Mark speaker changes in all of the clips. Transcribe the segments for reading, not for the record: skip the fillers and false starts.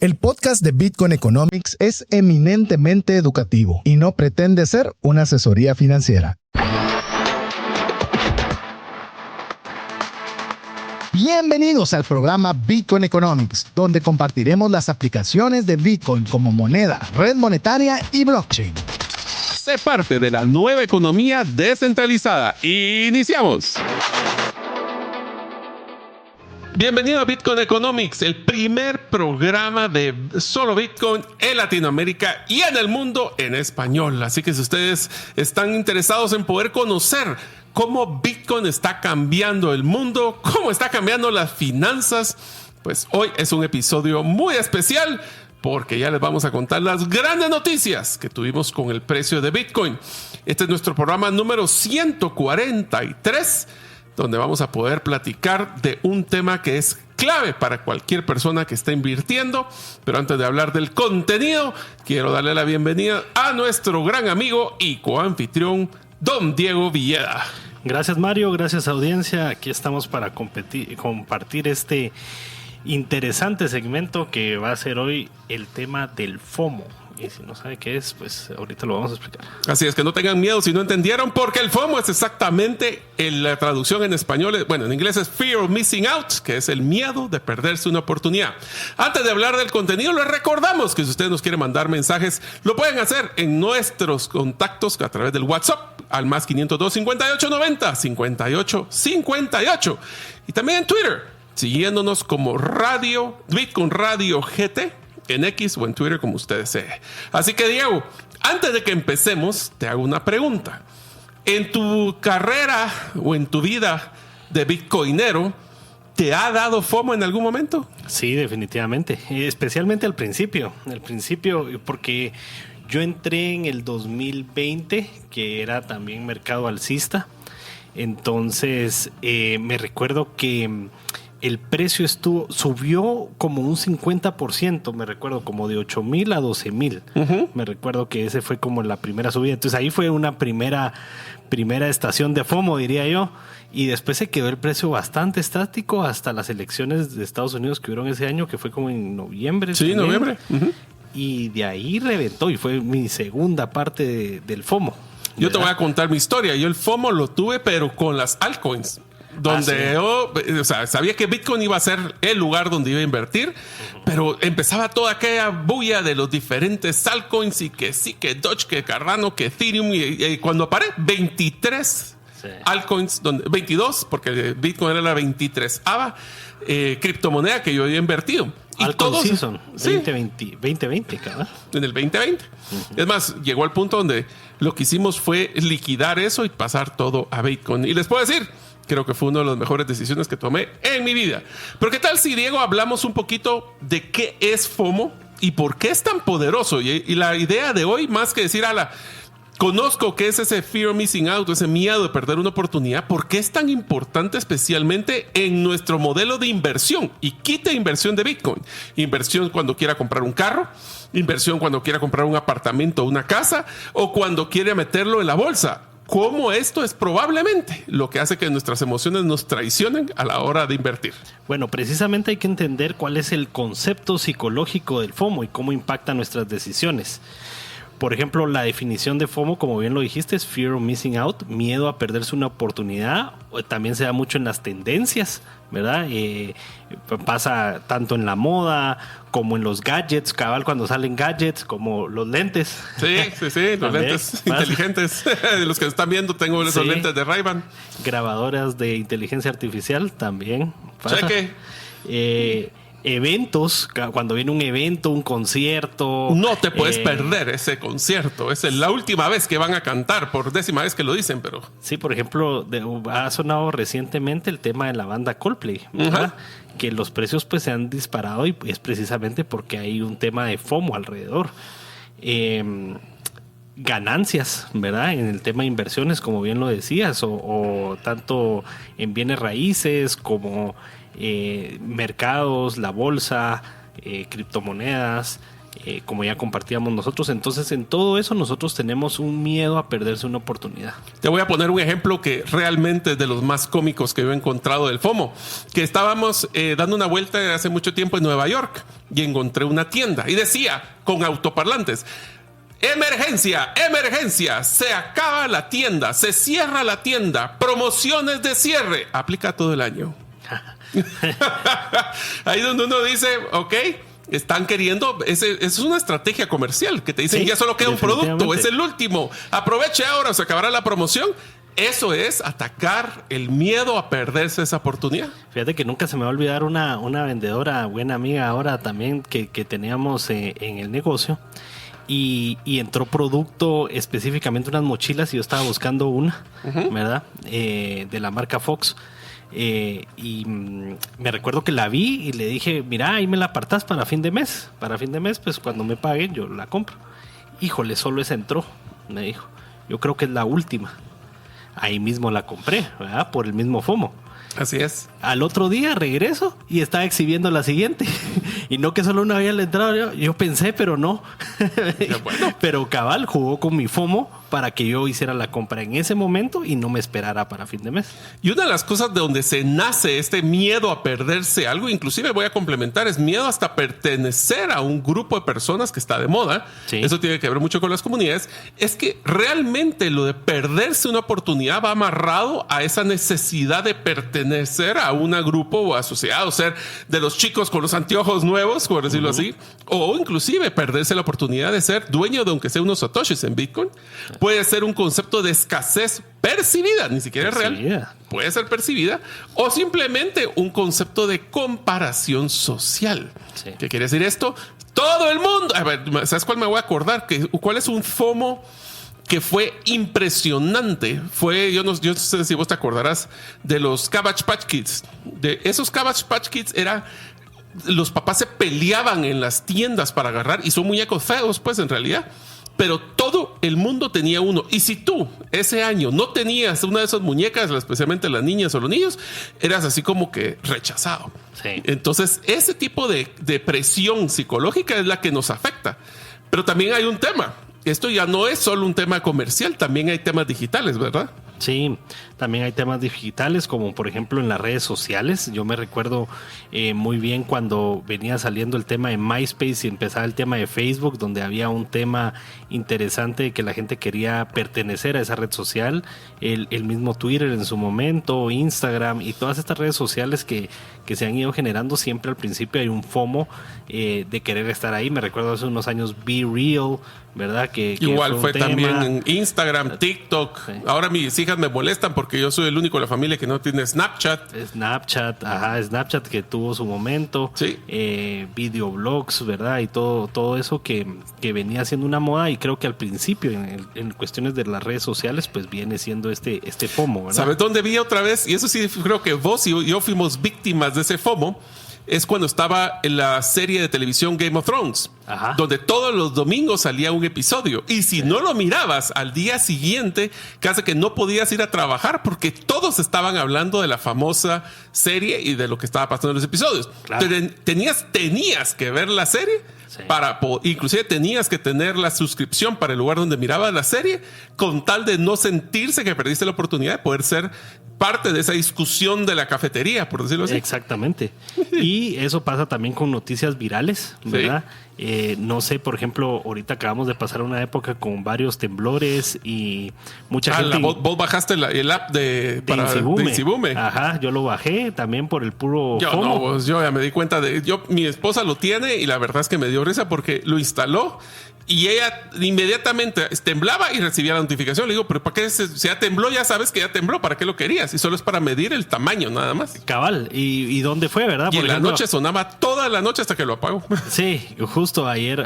Speaker 1: El podcast de Bitcoin Economics es eminentemente educativo y no pretende ser una asesoría financiera. Bienvenidos al programa Bitcoin Economics, donde compartiremos las aplicaciones de Bitcoin como moneda, red monetaria y blockchain.
Speaker 2: Sé parte de la nueva economía descentralizada. ¡Iniciamos! Bienvenido a Bitcoin Economics, el primer programa de solo Bitcoin en Latinoamérica y en el mundo en español. Así que si ustedes están interesados en poder conocer cómo Bitcoin está cambiando el mundo, cómo está cambiando las finanzas, pues hoy es un episodio muy especial porque ya les vamos a contar las grandes noticias que tuvimos con el precio de Bitcoin. Este es nuestro programa número 143, donde vamos a poder platicar de un tema que es clave para cualquier persona que está invirtiendo. Pero antes de hablar del contenido, quiero darle la bienvenida a nuestro gran amigo y coanfitrión, don Diego Villeda.
Speaker 3: Gracias, Mario, gracias, audiencia. Aquí estamos para compartir este interesante segmento que va a ser hoy el tema del FOMO. Y si no sabe qué es, pues ahorita lo vamos a explicar.
Speaker 2: Así es, que no tengan miedo si no entendieron, porque el FOMO es exactamente la traducción en español. Bueno, en inglés es Fear of Missing Out, que es el miedo de perderse una oportunidad. Antes de hablar del contenido, les recordamos que si ustedes nos quieren mandar mensajes, lo pueden hacer en nuestros contactos a través del WhatsApp al más 502 58 90 58 58. Y también en Twitter, siguiéndonos como Bitcoin Radio GT, en X o en Twitter, como usted desee. Así que, Diego, antes de que empecemos, te hago una pregunta. En tu carrera o en tu vida de bitcoinero, ¿te ha dado FOMO en algún momento?
Speaker 3: Sí, definitivamente. Especialmente al principio. Porque yo entré en el 2020, que era también mercado alcista. Entonces, me recuerdo que el precio subió como un 50%, me recuerdo, como de 8,000 a 12,000. Uh-huh. Me recuerdo que ese fue como la primera subida. Entonces ahí fue una primera estación de FOMO, diría yo. Y después se quedó el precio bastante estático hasta las elecciones de Estados Unidos que hubieron ese año, que fue como en noviembre.
Speaker 2: Sí,
Speaker 3: también.
Speaker 2: noviembre. Uh-huh.
Speaker 3: Y de ahí reventó y fue mi segunda parte del FOMO.
Speaker 2: Yo te voy a contar mi historia. Yo el FOMO lo tuve, pero con las altcoins. Donde yo sabía que Bitcoin iba a ser el lugar donde iba a invertir, pero empezaba toda aquella bulla de los diferentes altcoins y que sí, que Doge, que Cardano, que Ethereum, y cuando paré, 23 altcoins, 22, porque Bitcoin era la 23ª criptomoneda que yo había invertido.
Speaker 3: Y todos season 2020, cabrón.
Speaker 2: En el 2020. Uh-huh. Es más, llegó al punto donde lo que hicimos fue liquidar eso y pasar todo a Bitcoin. Y les puedo decir, creo que fue una de las mejores decisiones que tomé en mi vida. Pero ¿qué tal si, Diego, hablamos un poquito de qué es FOMO y por qué es tan poderoso? Y la idea de hoy, más que decir, conozco qué es ese fear of missing out, ese miedo de perder una oportunidad, ¿por qué es tan importante especialmente en nuestro modelo de inversión? Y quite inversión de Bitcoin. Inversión cuando quiera comprar un carro, inversión cuando quiera comprar un apartamento o una casa, o cuando quiera meterlo en la bolsa. ¿Cómo esto es probablemente lo que hace que nuestras emociones nos traicionen a la hora de invertir?
Speaker 3: Bueno, precisamente hay que entender cuál es el concepto psicológico del FOMO y cómo impacta nuestras decisiones. Por ejemplo, la definición de FOMO, como bien lo dijiste, es Fear of Missing Out, miedo a perderse una oportunidad. También se da mucho en las tendencias, ¿verdad? Pasa tanto en la moda como en los gadgets, cabal, cuando salen gadgets como los lentes.
Speaker 2: Sí, los lentes inteligentes. De los que están viendo, tengo esos lentes de Ray-Ban.
Speaker 3: Grabadoras de inteligencia artificial también pasa.
Speaker 2: Cheque.
Speaker 3: Eventos, cuando viene un evento, un concierto.
Speaker 2: No te puedes perder ese concierto. Es la última vez que van a cantar, por 10ª vez que lo dicen, pero...
Speaker 3: Sí, por ejemplo, ha sonado recientemente el tema de la banda Coldplay, ¿verdad? Uh-huh. Que los precios pues se han disparado y es precisamente porque hay un tema de FOMO alrededor. Ganancias, ¿verdad? En el tema de inversiones, como bien lo decías, o tanto en bienes raíces como mercados, la bolsa, criptomonedas, como ya compartíamos nosotros. Entonces, en todo eso nosotros tenemos un miedo a perderse una oportunidad.
Speaker 2: Te voy a poner un ejemplo que realmente es de los más cómicos que yo he encontrado del FOMO, que estábamos dando una vuelta hace mucho tiempo en Nueva York y encontré una tienda y decía con autoparlantes: emergencia, emergencia, se acaba la tienda, se cierra la tienda, promociones de cierre, aplica todo el año. Ahí donde uno dice, ok, están queriendo, es una estrategia comercial que te dicen, ya solo queda un producto, es el último, aproveche ahora, se acabará la promoción. Eso es atacar el miedo a perderse esa oportunidad.
Speaker 3: Fíjate que nunca se me va a olvidar una vendedora, buena amiga ahora también, que teníamos en el negocio. Y entró producto, específicamente unas mochilas, y yo estaba buscando una, ¿verdad? De la marca Fox. Y me recuerdo que la vi y le dije, mira, ahí me la apartás para fin de mes. Para fin de mes, pues cuando me paguen yo la compro. Híjole, solo esa entró, me dijo. Yo creo que es la última. Ahí mismo la compré, ¿verdad? Por el mismo FOMO.
Speaker 2: Así es.
Speaker 3: Al otro día regreso y estaba exhibiendo la siguiente. Y no que solo una había entrado. Yo pensé, pero no. Bueno. Pero cabal jugó con mi FOMO para que yo hiciera la compra en ese momento y no me esperara para fin de mes.
Speaker 2: Y una de las cosas de donde se nace este miedo a perderse algo, inclusive voy a complementar, es miedo hasta pertenecer a un grupo de personas que está de moda. Sí. Eso tiene que ver mucho con las comunidades. Es que realmente lo de perderse una oportunidad va amarrado a esa necesidad de pertenecer a un grupo o asociado, ser de los chicos con los anteojos nuevos, por decirlo así, o inclusive perderse la oportunidad de ser dueño de aunque sea unos satoshis en Bitcoin. Puede ser un concepto de escasez percibida, ni siquiera es real. Puede ser percibida, o simplemente un concepto de comparación social. Sí. ¿Qué quiere decir esto? Todo el mundo. A ver, ¿sabes cuál me voy a acordar? ¿Cuál es un FOMO que fue impresionante? Yo no sé si vos te acordarás de los Cabbage Patch Kids. De esos Cabbage Patch Kids los papás se peleaban en las tiendas para agarrar, y son muñecos feos, pues, en realidad. Pero todo el mundo tenía uno. Y si tú ese año no tenías una de esas muñecas, especialmente las niñas o los niños, eras así como que rechazado. Sí. Entonces, ese tipo de presión psicológica es la que nos afecta. Pero también hay un tema. Esto ya no es solo un tema comercial, también hay temas digitales, ¿verdad?
Speaker 3: Sí, también hay temas digitales, como por ejemplo en las redes sociales. Yo me recuerdo muy bien cuando venía saliendo el tema de MySpace y empezaba el tema de Facebook, donde había un tema interesante de que la gente quería pertenecer a esa red social. El mismo Twitter en su momento, Instagram y todas estas redes sociales que se han ido generando, siempre al principio hay un FOMO de querer estar ahí. Me recuerdo hace unos años Be Real, ¿verdad? Que
Speaker 2: igual fue también en Instagram, TikTok. Sí. Ahora mis hijas me molestan porque yo soy el único de la familia que no tiene Snapchat.
Speaker 3: Snapchat que tuvo su momento. Sí. Videoblogs, ¿verdad? Y todo eso que venía siendo una moda, y creo que al principio en cuestiones de las redes sociales pues viene siendo este FOMO, ¿verdad?
Speaker 2: ¿Sabes dónde vi otra vez? Y eso sí creo que vos y yo fuimos víctimas de ese FOMO. Es cuando estaba en la serie de televisión Game of Thrones, donde todos los domingos salía un episodio. Y si no lo mirabas al día siguiente, casi que no podías ir a trabajar porque todos estaban hablando de la famosa serie y de lo que estaba pasando en los episodios. Claro. Tenías que ver la serie. Sí. Inclusive tenías que tener la suscripción para el lugar donde mirabas la serie, con tal de no sentirse que perdiste la oportunidad de poder ser parte de esa discusión de la cafetería, por decirlo así.
Speaker 3: Exactamente. Y eso pasa también con noticias virales, ¿verdad? Sí. No sé, por ejemplo, ahorita acabamos de pasar una época con varios temblores y mucha gente...
Speaker 2: Vos bajaste el app de Insibume.
Speaker 3: Ajá, yo lo bajé también por el puro FOMO.
Speaker 2: Yo ya me di cuenta mi esposa lo tiene y la verdad es que me dio risa porque lo instaló y ella inmediatamente temblaba y recibía la notificación. Le digo, pero ¿para qué? Si ya tembló, ya sabes que ya tembló, ¿para qué lo querías? Y solo es para medir el tamaño, nada más.
Speaker 3: Cabal. ¿Y dónde fue, verdad?
Speaker 2: Y en la noche sonaba toda la noche hasta que lo apagó.
Speaker 3: Sí, justo ayer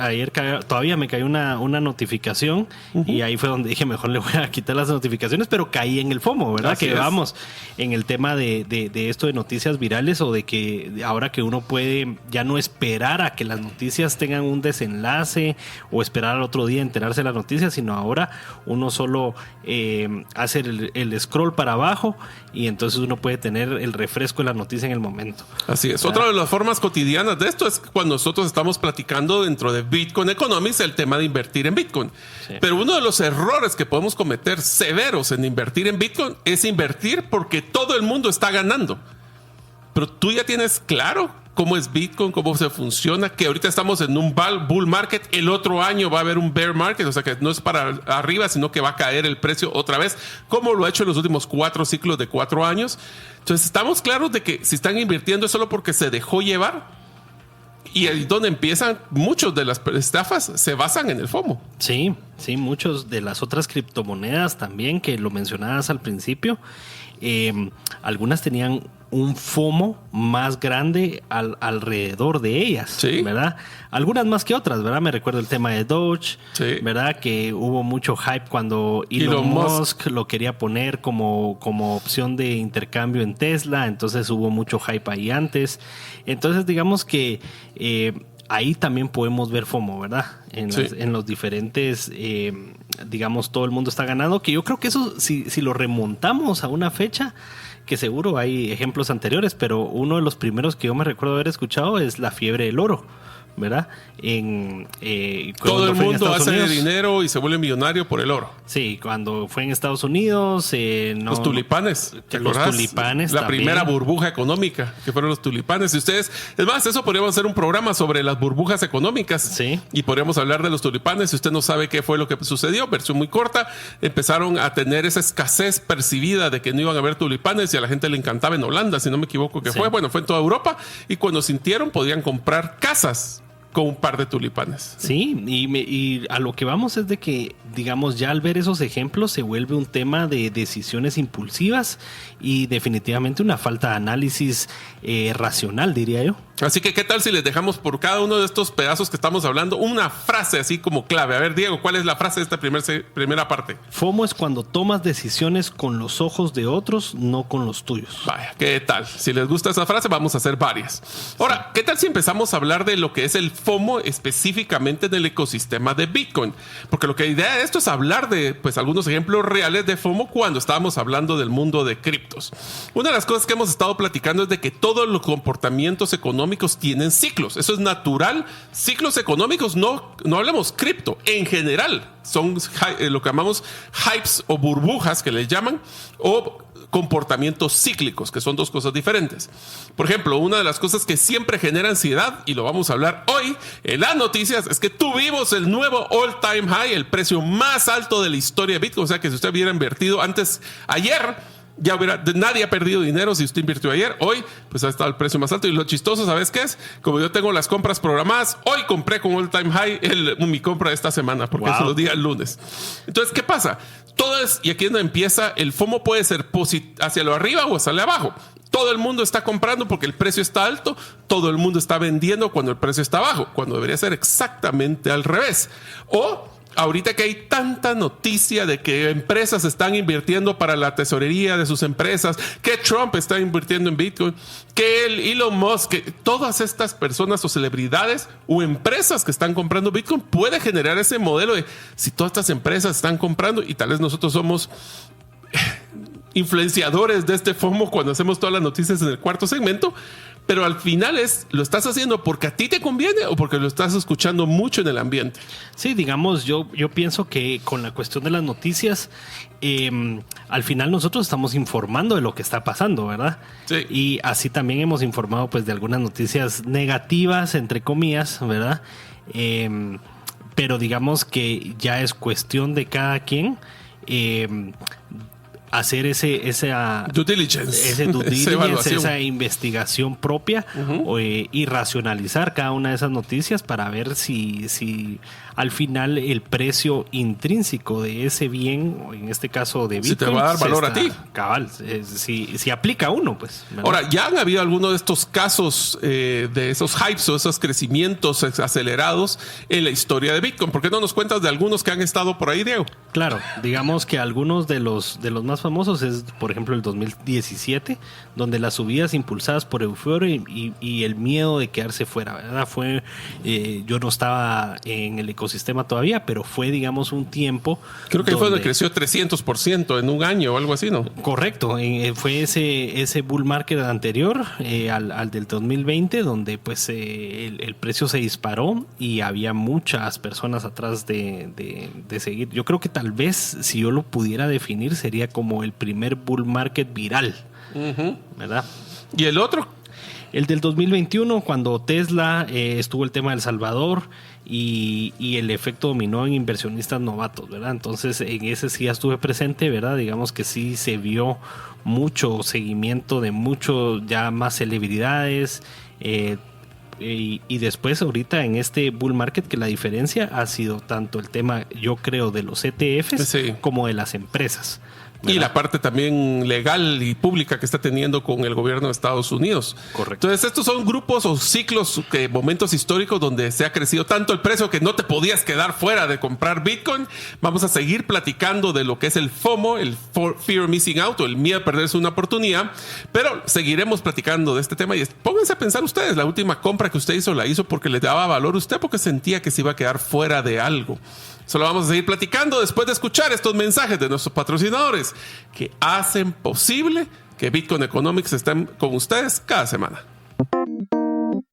Speaker 3: todavía me cayó una notificación y ahí fue donde dije, mejor le voy a quitar las notificaciones, pero caí en el FOMO, ¿verdad? Así que vamos en el tema de esto de noticias virales, o de que ahora que uno puede ya no esperar a que las noticias tengan un desenlace o esperar al otro día a enterarse de las noticias, sino ahora uno solo hace el scroll para abajo y entonces uno puede tener el refresco de la noticia en el momento.
Speaker 2: Así es. Otra de las formas cotidianas de esto es cuando nosotros estamos platicando dentro de Bitcoin Economics el tema de invertir en Bitcoin. Sí. Pero uno de los errores que podemos cometer severos en invertir en Bitcoin es invertir porque todo el mundo está ganando. Pero tú ya tienes claro cómo es Bitcoin, cómo se funciona, que ahorita estamos en un bull market, el otro año va a haber un bear market, o sea que no es para arriba, sino que va a caer el precio otra vez, como lo ha hecho en los últimos 4 ciclos de 4 años. Entonces estamos claros de que si están invirtiendo es solo porque se dejó llevar, y ahí donde empiezan muchos de las estafas se basan en el FOMO.
Speaker 3: Sí, muchos de las otras criptomonedas también, que lo mencionabas al principio, algunas tenían un FOMO más grande alrededor de ellas, ¿sí? ¿Verdad? Algunas más que otras, ¿verdad? Me recuerdo el tema de Doge, ¿sí? ¿Verdad? Que hubo mucho hype cuando Elon Musk lo quería poner como opción de intercambio en Tesla, entonces hubo mucho hype ahí antes. Entonces, digamos que ahí también podemos ver FOMO, ¿verdad? En los diferentes, digamos, todo el mundo está ganando, que yo creo que eso, si lo remontamos a una fecha, que seguro hay ejemplos anteriores, pero uno de los primeros que yo me recuerdo haber escuchado es la fiebre del oro, ¿verdad?
Speaker 2: Todo el mundo hace dinero y se vuelve millonario por el oro.
Speaker 3: Sí, cuando fue en Estados Unidos,
Speaker 2: los tulipanes,
Speaker 3: los tulipanes,
Speaker 2: la primera burbuja económica, que fueron los tulipanes. Y ustedes, es más, eso podríamos hacer un programa sobre las burbujas económicas.
Speaker 3: Sí.
Speaker 2: Y podríamos hablar de los tulipanes. Si usted no sabe qué fue lo que sucedió, versión muy corta, empezaron a tener esa escasez percibida de que no iban a haber tulipanes y a la gente le encantaba en Holanda, si no me equivoco que fue. Bueno, fue en toda Europa y cuando sintieron podían comprar casas con un par de tulipanes.
Speaker 3: Sí, y a lo que vamos es de que, digamos, ya al ver esos ejemplos se vuelve un tema de decisiones impulsivas y definitivamente una falta de análisis racional, diría yo.
Speaker 2: Así que, ¿qué tal si les dejamos por cada uno de estos pedazos que estamos hablando una frase así como clave? A ver, Diego, ¿cuál es la frase de esta primera parte?
Speaker 3: FOMO es cuando tomas decisiones con los ojos de otros, no con los tuyos.
Speaker 2: Vaya, ¿qué tal? Si les gusta esa frase, vamos a hacer varias. Ahora, ¿qué tal si empezamos a hablar de lo que es el FOMO específicamente en el ecosistema de Bitcoin? Porque la idea de esto es hablar de algunos ejemplos reales de FOMO cuando estábamos hablando del mundo de criptos. Una de las cosas que hemos estado platicando es de que todos los comportamientos económicos tienen ciclos. Eso es natural. Ciclos económicos, no hablemos cripto. En general, son lo que llamamos hypes o burbujas que les llaman, o comportamientos cíclicos, que son dos cosas diferentes. Por ejemplo, una de las cosas que siempre genera ansiedad, y lo vamos a hablar hoy en las noticias, es que tuvimos el nuevo all-time high, el precio más alto de la historia de Bitcoin. O sea que si usted hubiera invertido ayer, nadie ha perdido dinero si usted invirtió ayer. Hoy, pues ha estado el precio más alto. Y lo chistoso, ¿sabes qué es? Como yo tengo las compras programadas, hoy compré con all time high mi compra de esta semana, porque es los días lunes. Entonces, ¿qué pasa? Y aquí es donde empieza, el FOMO puede ser hacia lo arriba o hacia lo abajo. Todo el mundo está comprando porque el precio está alto, todo el mundo está vendiendo cuando el precio está bajo, cuando debería ser exactamente al revés. O ahorita que hay tanta noticia de que empresas están invirtiendo para la tesorería de sus empresas, que Trump está invirtiendo en Bitcoin, que Elon Musk, que todas estas personas o celebridades o empresas que están comprando Bitcoin, puede generar ese modelo de si todas estas empresas están comprando y tal vez nosotros somos influenciadores de este FOMO cuando hacemos todas las noticias en el cuarto segmento. Pero al final ¿lo estás haciendo porque a ti te conviene o porque lo estás escuchando mucho en el ambiente?
Speaker 3: Sí, digamos, yo pienso que con la cuestión de las noticias, al final nosotros estamos informando de lo que está pasando, ¿verdad?
Speaker 2: Sí.
Speaker 3: Y así también hemos informado pues de algunas noticias negativas, entre comillas, ¿verdad? Pero digamos que ya es cuestión de cada quien hacer ese due diligence, esa investigación propia, y racionalizar cada una de esas noticias para ver si al final el precio intrínseco de ese bien, o en este caso de Bitcoin,
Speaker 2: si te va a dar valor a ti.
Speaker 3: Cabal, si aplica uno, pues. ¿verdad?
Speaker 2: Ahora, ya han habido algunos de estos casos de esos hypes o esos crecimientos acelerados en la historia de Bitcoin. ¿Por qué no nos cuentas de algunos que han estado por ahí, Diego?
Speaker 3: Claro, digamos que algunos de los más famosos es, por ejemplo, el 2017, donde las subidas impulsadas por euforia y el miedo de quedarse fuera, ¿verdad? Yo no estaba en el ecosistema todavía, pero fue, digamos, un tiempo.
Speaker 2: Creo que fue donde creció 300% en un año o algo así, ¿no?
Speaker 3: Correcto, fue ese bull market anterior al del 2020, donde pues el precio se disparó y había muchas personas atrás de seguir. Yo creo que tal vez, si yo lo pudiera definir, sería como el primer bull market viral, ¿verdad?
Speaker 2: ¿Y el otro?
Speaker 3: El del 2021, cuando Tesla estuvo el tema de El Salvador y el efecto dominó en inversionistas novatos, ¿verdad? Entonces, en ese sí ya estuve presente, ¿verdad? Digamos que sí se vio mucho seguimiento de muchos ya más celebridades. Y después, ahorita en este bull market, que la diferencia ha sido tanto el tema, yo creo, de los ETFs
Speaker 2: sí,
Speaker 3: como de las empresas, ¿verdad?
Speaker 2: Y la parte también legal y pública que está teniendo con el gobierno de Estados Unidos.
Speaker 3: Correcto.
Speaker 2: Entonces, estos son grupos o ciclos, momentos históricos donde se ha crecido tanto el precio que no te podías quedar fuera de comprar Bitcoin. Vamos a seguir platicando de lo que es el FOMO, el Fear of Missing Out, o el miedo a perderse una oportunidad. Pero seguiremos platicando de este tema y pónganse a pensar ustedes, la última compra que usted hizo, la hizo porque le daba valor a usted, porque sentía que se iba a quedar fuera de algo. Solo vamos a seguir platicando después de escuchar estos mensajes de nuestros patrocinadores que hacen posible que Bitcoin Economics estén con ustedes cada semana.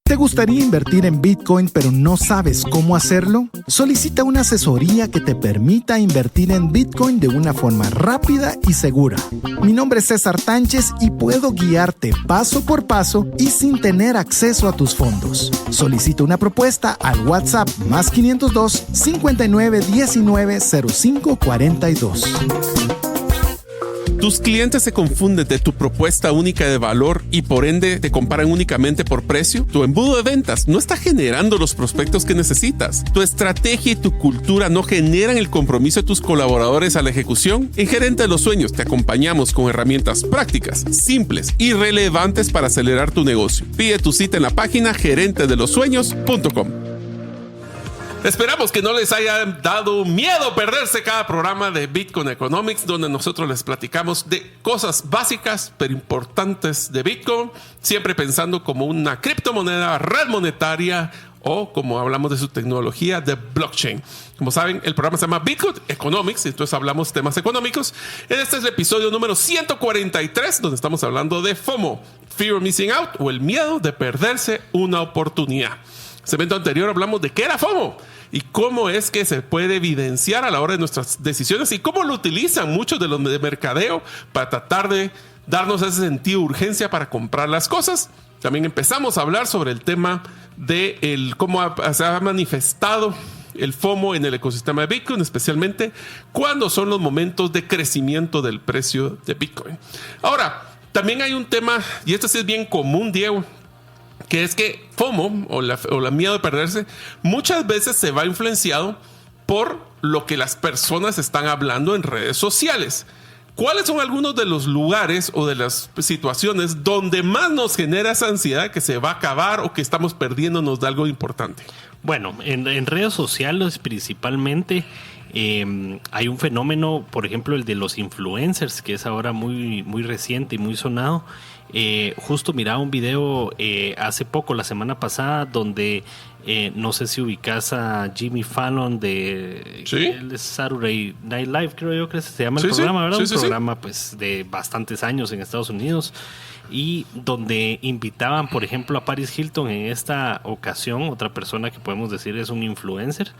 Speaker 1: ¿Te gustaría invertir en Bitcoin pero no sabes cómo hacerlo? Solicita una asesoría que te permita invertir en Bitcoin de una forma rápida y segura. Mi nombre es César Tánchez y puedo guiarte paso por paso y sin tener acceso a tus fondos. Solicita una propuesta al WhatsApp +502 59 19 05 42.
Speaker 2: Tus clientes se confunden de tu propuesta única de valor y por ende te comparan únicamente por precio. Tu embudo de ventas no está generando los prospectos que necesitas. Tu estrategia y tu cultura no generan el compromiso de tus colaboradores a la ejecución. En Gerente de los Sueños te acompañamos con herramientas prácticas, simples y relevantes para acelerar tu negocio. Pide tu cita en la página gerentedelosueños.com. Esperamos que no les haya dado miedo perderse cada programa de Bitcoin Economics, donde nosotros les platicamos de cosas básicas pero importantes de Bitcoin, siempre pensando como una criptomoneda, red monetaria o, como hablamos de su tecnología, de blockchain. Como saben, el programa se llama Bitcoin Economics, entonces hablamos temas económicos. Este es el episodio número 143, donde estamos hablando de FOMO, Fear of Missing Out, o el miedo de perderse una oportunidad. En el segmento anterior hablamos de qué era FOMO y cómo es que se puede evidenciar a la hora de nuestras decisiones y cómo lo utilizan muchos de los de mercadeo para tratar de darnos ese sentido de urgencia para comprar las cosas. También empezamos a hablar sobre el tema de cómo se ha manifestado el FOMO en el ecosistema de Bitcoin, especialmente cuando son los momentos de crecimiento del precio de Bitcoin. Ahora, también hay un tema, y esto sí es bien común, Diego, que es que FOMO o la miedo de perderse muchas veces se va influenciado por lo que las personas están hablando en redes sociales. ¿Cuáles son algunos de los lugares o de las situaciones donde más nos genera esa ansiedad que se va a acabar o que estamos perdiéndonos de algo importante?
Speaker 3: Bueno, en redes sociales principalmente hay un fenómeno, por ejemplo, el de los influencers, que es ahora muy, muy reciente y muy sonado. Justo miraba un video hace poco, la semana pasada, donde no sé si ubicas a Jimmy Fallon de el Saturday Night Live, creo yo que se llama el programa, ¿verdad? Un programa pues de bastantes años en Estados Unidos, y donde invitaban, por ejemplo, a Paris Hilton en esta ocasión, otra persona que podemos decir es un influencer,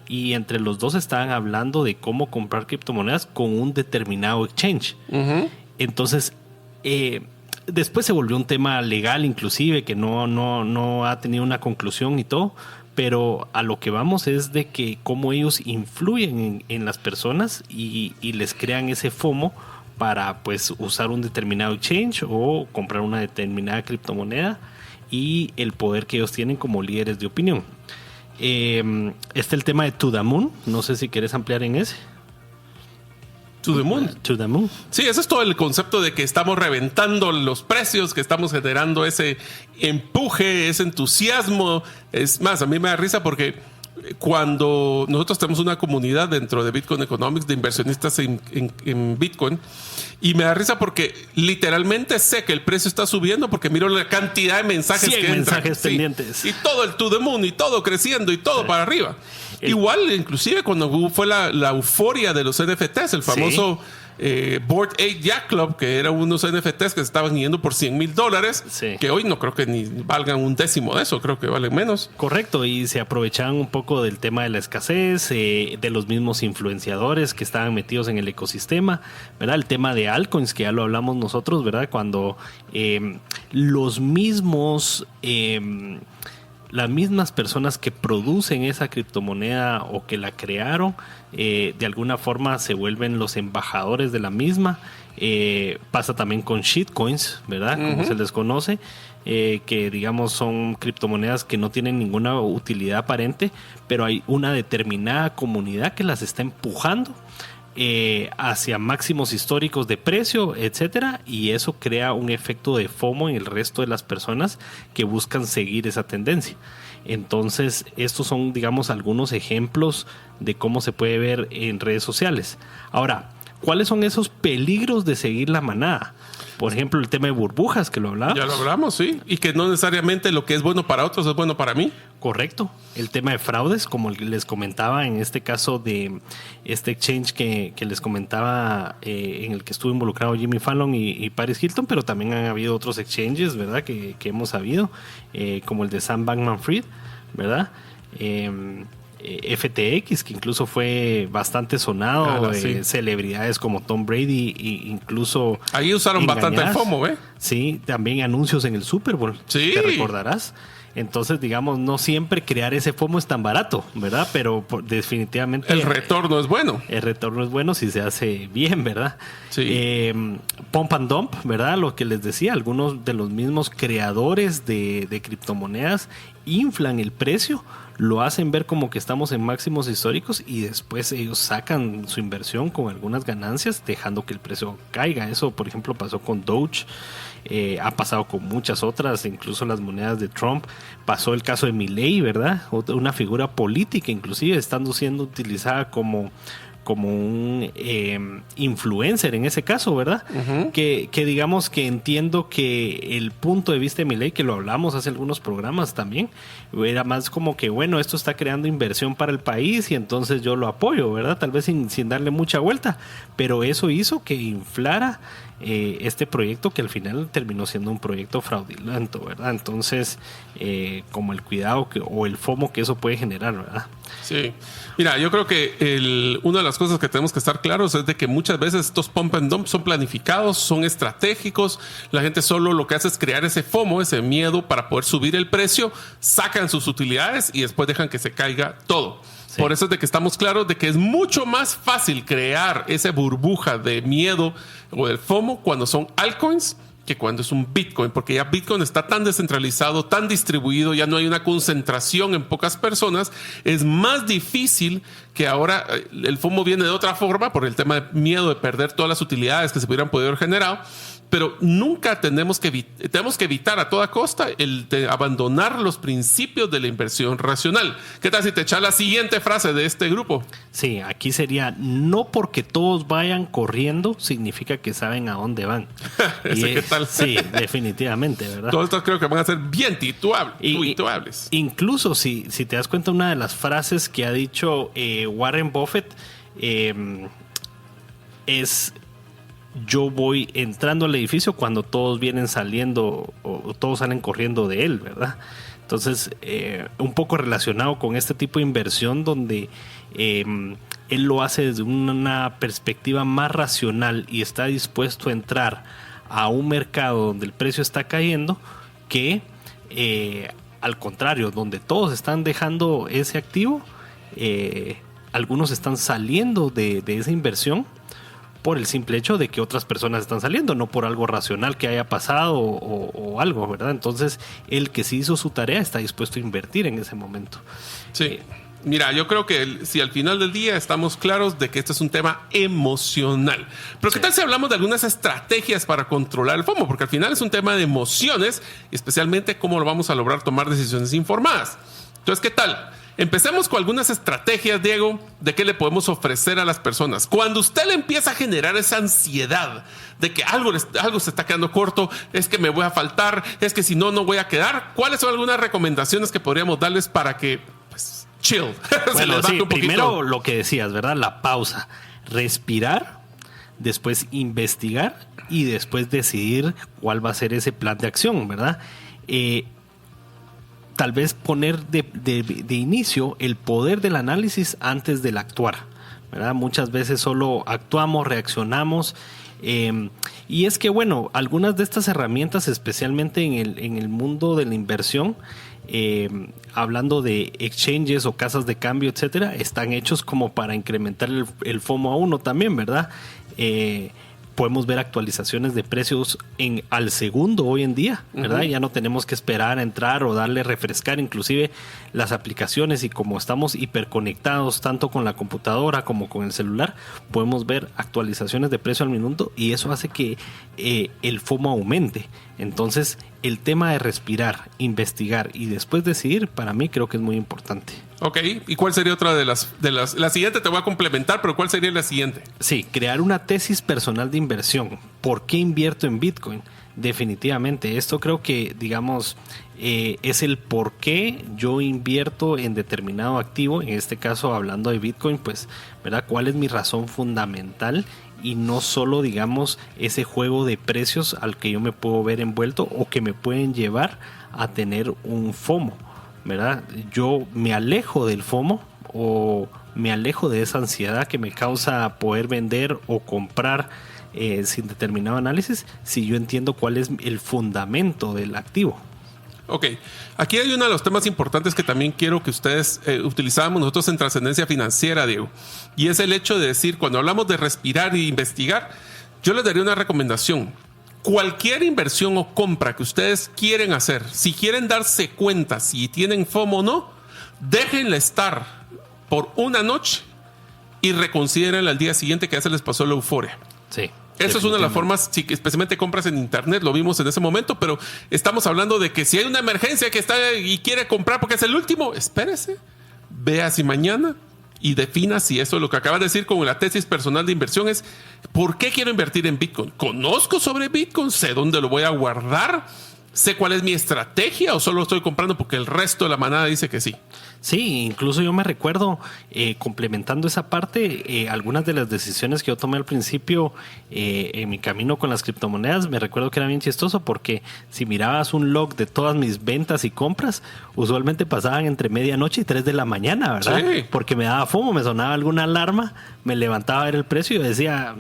Speaker 3: y entre los dos estaban hablando de cómo comprar criptomonedas con un determinado exchange. Uh-huh. Entonces, después se volvió un tema legal, inclusive, que no ha tenido una conclusión y todo, pero a lo que vamos es de que cómo ellos influyen en las personas y les crean ese FOMO para pues usar un determinado exchange o comprar una determinada criptomoneda, y el poder que ellos tienen como líderes de opinión. Está el tema de To The Moon, no sé si quieres ampliar en ese.
Speaker 2: To the moon.
Speaker 3: To the moon.
Speaker 2: Sí, ese es todo el concepto de que estamos reventando los precios, que estamos generando ese empuje, ese entusiasmo. Es más, a mí me da risa porque cuando nosotros tenemos una comunidad dentro de Bitcoin Economics de inversionistas en Bitcoin, y me da risa porque literalmente sé que el precio está subiendo porque miro la cantidad de mensajes que entran.
Speaker 3: Pendientes.
Speaker 2: Y todo el to the moon y todo creciendo y todo para arriba. Igual, inclusive cuando fue la euforia de los NFTs, el famoso Bored Ape Yacht Club, que eran unos NFTs que se estaban yendo por $100,000, que hoy no creo que ni valgan un décimo de eso, creo que valen menos.
Speaker 3: Correcto, y se aprovechaban un poco del tema de la escasez, de los mismos influenciadores que estaban metidos en el ecosistema, ¿verdad? El tema de altcoins, que ya lo hablamos nosotros, ¿verdad? Cuando los mismos... las mismas personas que producen esa criptomoneda o que la crearon, de alguna forma se vuelven los embajadores de la misma. Pasa también con shitcoins, ¿verdad? Como se les conoce, que digamos son criptomonedas que no tienen ninguna utilidad aparente, pero hay una determinada comunidad que las está empujando hacia máximos históricos de precio, etcétera, y eso crea un efecto de FOMO en el resto de las personas que buscan seguir esa tendencia. Entonces, estos son, digamos, algunos ejemplos de cómo se puede ver en redes sociales. Ahora, ¿cuáles son esos peligros de seguir la manada? Por ejemplo, el tema de burbujas, que lo hablamos.
Speaker 2: Ya lo hablamos, sí. Y que no necesariamente lo que es bueno para otros es bueno para mí.
Speaker 3: Correcto. El tema de fraudes, como les comentaba en este caso de este exchange que les comentaba, en el que estuvo involucrado Jimmy Fallon y Paris Hilton, pero también han habido otros exchanges, ¿verdad? Que hemos sabido, como el de Sam Bankman-Fried, ¿verdad? FTX, que incluso fue bastante sonado, celebridades como Tom Brady, e incluso
Speaker 2: ahí usaron bastante el FOMO, ¿eh?
Speaker 3: Sí, también anuncios en el Super Bowl,
Speaker 2: sí.
Speaker 3: Te recordarás. Entonces, digamos, no siempre crear ese FOMO es tan barato, ¿verdad? Pero definitivamente
Speaker 2: el retorno es bueno.
Speaker 3: El retorno es bueno si se hace bien, ¿verdad?
Speaker 2: Sí.
Speaker 3: Pump and dump, ¿verdad? Lo que les decía, algunos de los mismos creadores de criptomonedas inflan el precio, lo hacen ver como que estamos en máximos históricos y después ellos sacan su inversión con algunas ganancias, dejando que el precio caiga. Eso, por ejemplo, pasó con Doge, ha pasado con muchas otras, incluso las monedas de Trump. Pasó el caso de Milei, ¿verdad? Una figura política, inclusive, estando siendo utilizada como un influencer en ese caso, ¿verdad? Uh-huh. Que digamos que entiendo que el punto de vista de Milei, que lo hablamos hace algunos programas también, era más como que, bueno, esto está creando inversión para el país y entonces yo lo apoyo, ¿verdad? Tal vez sin darle mucha vuelta, pero eso hizo que inflara este proyecto, que al final terminó siendo un proyecto fraudulento, ¿verdad? Entonces, como el cuidado o el FOMO que eso puede generar, ¿verdad?
Speaker 2: Sí. Mira, yo creo que una de las cosas que tenemos que estar claros es de que muchas veces estos pump and dump son planificados, son estratégicos. La gente solo lo que hace es crear ese FOMO, ese miedo para poder subir el precio, sacan sus utilidades y después dejan que se caiga todo. Sí. Por eso es de que estamos claros de que es mucho más fácil crear esa burbuja de miedo o del FOMO cuando son altcoins que cuando es un Bitcoin, porque ya Bitcoin está tan descentralizado, tan distribuido, ya no hay una concentración en pocas personas. Es más difícil que ahora el FOMO viene de otra forma por el tema de miedo de perder todas las utilidades que se hubieran podido haber generado. Pero nunca tenemos que evitar a toda costa el de abandonar los principios de la inversión racional. ¿Qué tal si te echas la siguiente frase de este grupo?
Speaker 3: Sí, aquí sería: no porque todos vayan corriendo significa que saben a dónde van.
Speaker 2: ¿Qué tal?
Speaker 3: Sí, definitivamente, ¿verdad?
Speaker 2: Todos estos creo que van a ser bien tuiteables.
Speaker 3: Incluso si te das cuenta, una de las frases que ha dicho Warren Buffett es: yo voy entrando al edificio cuando todos vienen saliendo o todos salen corriendo de él, ¿verdad? Entonces, un poco relacionado con este tipo de inversión donde él lo hace desde una perspectiva más racional y está dispuesto a entrar a un mercado donde el precio está cayendo, que al contrario, donde todos están dejando ese activo, algunos están saliendo de esa inversión por el simple hecho de que otras personas están saliendo, no por algo racional que haya pasado o algo, ¿verdad? Entonces, el que sí hizo su tarea está dispuesto a invertir en ese momento.
Speaker 2: Sí. Mira, yo creo que si al final del día estamos claros de que este es un tema emocional. Pero ¿qué tal si hablamos de algunas estrategias para controlar el FOMO? Porque al final es un tema de emociones, especialmente cómo lo vamos a lograr tomar decisiones informadas. Entonces, ¿qué tal? Empecemos con algunas estrategias, Diego, de qué le podemos ofrecer a las personas. Cuando usted le empieza a generar esa ansiedad de que algo se está quedando corto, es que me voy a faltar, es que si no, no voy a quedar. ¿Cuáles son algunas recomendaciones que podríamos darles para que, pues, chill?
Speaker 3: Bueno, sí, primero lo que decías, ¿verdad? La pausa. Respirar, después investigar y después decidir cuál va a ser ese plan de acción, ¿verdad? Tal vez poner de inicio el poder del análisis antes del actuar, ¿verdad? Muchas veces solo actuamos, reaccionamos, y es que, bueno, algunas de estas herramientas, especialmente en el mundo de la inversión, hablando de exchanges o casas de cambio, etcétera, están hechos como para incrementar el FOMO a uno también, ¿verdad? Podemos ver actualizaciones de precios al segundo hoy en día, ¿verdad? Ya no tenemos que esperar a entrar o darle refrescar, inclusive las aplicaciones, y como estamos hiperconectados tanto con la computadora como con el celular, podemos ver actualizaciones de precio al minuto, y eso hace que el FOMO aumente. Entonces, el tema de respirar, investigar y después decidir, para mí creo que es muy importante.
Speaker 2: Ok, ¿y cuál sería otra de las? La siguiente te voy a complementar, pero ¿cuál sería la siguiente?
Speaker 3: Sí, crear una tesis personal de inversión. ¿Por qué invierto en Bitcoin? Definitivamente, esto creo que, digamos, es el por qué yo invierto en determinado activo. En este caso, hablando de Bitcoin, pues, ¿verdad? ¿Cuál es mi razón fundamental? Y no solo, digamos, ese juego de precios al que yo me puedo ver envuelto o que me pueden llevar a tener un FOMO, ¿verdad? Yo me alejo del FOMO o me alejo de esa ansiedad que me causa poder vender o comprar sin determinado análisis, si yo entiendo cuál es el fundamento del activo.
Speaker 2: Ok, aquí hay uno de los temas importantes que también quiero que ustedes utilizáramos nosotros en Trascendencia Financiera, Diego, y es el hecho de decir, cuando hablamos de respirar e investigar, yo les daría una recomendación. Cualquier inversión o compra que ustedes quieren hacer, si quieren darse cuenta si tienen FOMO o no, déjenla estar por una noche y reconsidérenla al día siguiente, que ya se les pasó la euforia.
Speaker 3: Sí.
Speaker 2: Eso es una de las formas, sí, especialmente compras en internet, lo vimos en ese momento, pero estamos hablando de que si hay una emergencia que está y quiere comprar porque es el último, espérese, vea si mañana y defina si eso es lo que acabas de decir con la tesis personal de inversión es ¿por qué quiero invertir en Bitcoin? ¿Conozco sobre Bitcoin? ¿Sé dónde lo voy a guardar? ¿Sé cuál es mi estrategia o solo estoy comprando porque el resto de la manada dice que sí?
Speaker 3: Sí, incluso yo me recuerdo, complementando esa parte, algunas de las decisiones que yo tomé al principio en mi camino con las criptomonedas, me recuerdo que era bien chistoso porque si mirabas un log de todas mis ventas y compras, usualmente pasaban entre medianoche y 3 de la mañana, ¿verdad? Sí. Porque me daba FOMO, me sonaba alguna alarma, me levantaba a ver el precio y decía,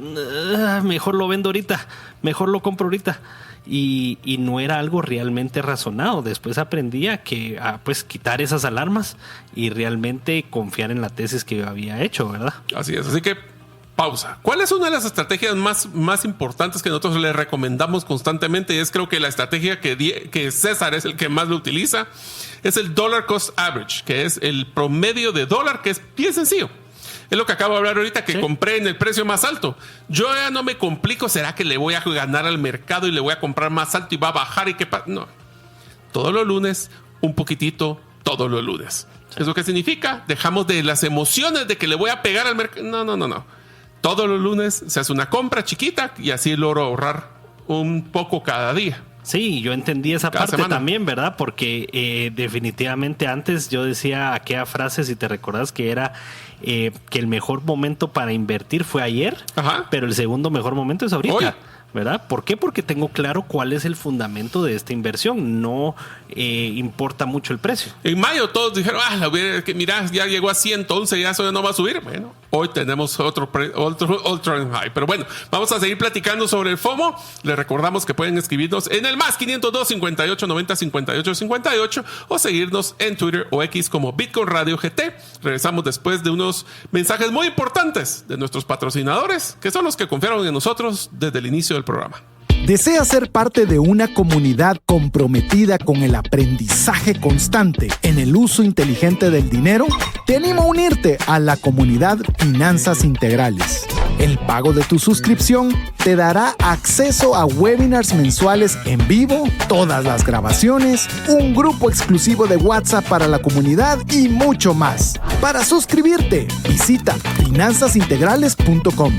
Speaker 3: mejor lo vendo ahorita, mejor lo compro ahorita. Y no era algo realmente razonado. Después aprendí a pues quitar esas alarmas y realmente confiar en la tesis que yo había hecho, ¿verdad?
Speaker 2: Así es, así que pausa. ¿Cuál es una de las estrategias más importantes que nosotros le recomendamos constantemente? Y es creo que la estrategia que César es el que más lo utiliza, es el Dollar Cost Average, que es el promedio de dólar, que es bien sencillo. Es lo que acabo de hablar ahorita, que compré en el precio más alto. Yo ya no me complico. ¿Será que le voy a ganar al mercado y le voy a comprar más alto y va a bajar? ¿Y qué pasa? No. Todos los lunes, un poquitito, todos los lunes. Sí. ¿Eso qué significa? Dejamos de las emociones de que le voy a pegar al mercado. No. Todos los lunes se hace una compra chiquita y así logro ahorrar un poco cada día.
Speaker 3: Sí, yo entendí esa parte también, ¿verdad? Porque definitivamente antes yo decía aquella frase, si te recordás, que era que el mejor momento para invertir fue ayer, pero el segundo mejor momento es ahorita. Hoy. ¿Verdad? ¿Por qué? Porque tengo claro cuál es el fundamento de esta inversión. No importa mucho el precio. En mayo todos dijeron,
Speaker 2: mira, ya llegó a 111, ya eso no va a subir. Bueno, hoy tenemos otro high. Pero bueno, vamos a seguir platicando sobre el FOMO. Les recordamos que pueden escribirnos en el más 502 58 90 58 58 o seguirnos en Twitter o X como Bitcoin Radio GT. Regresamos después de unos mensajes muy importantes de nuestros patrocinadores, que son los que confiaron en nosotros desde el inicio del programa.
Speaker 1: ¿Deseas ser parte de una comunidad comprometida con el aprendizaje constante en el uso inteligente del dinero? Te animo a unirte a la comunidad Finanzas Integrales. El pago de tu suscripción te dará acceso a webinars mensuales en vivo, todas las grabaciones, un grupo exclusivo de WhatsApp para la comunidad y mucho más. Para suscribirte, visita finanzasintegrales.com.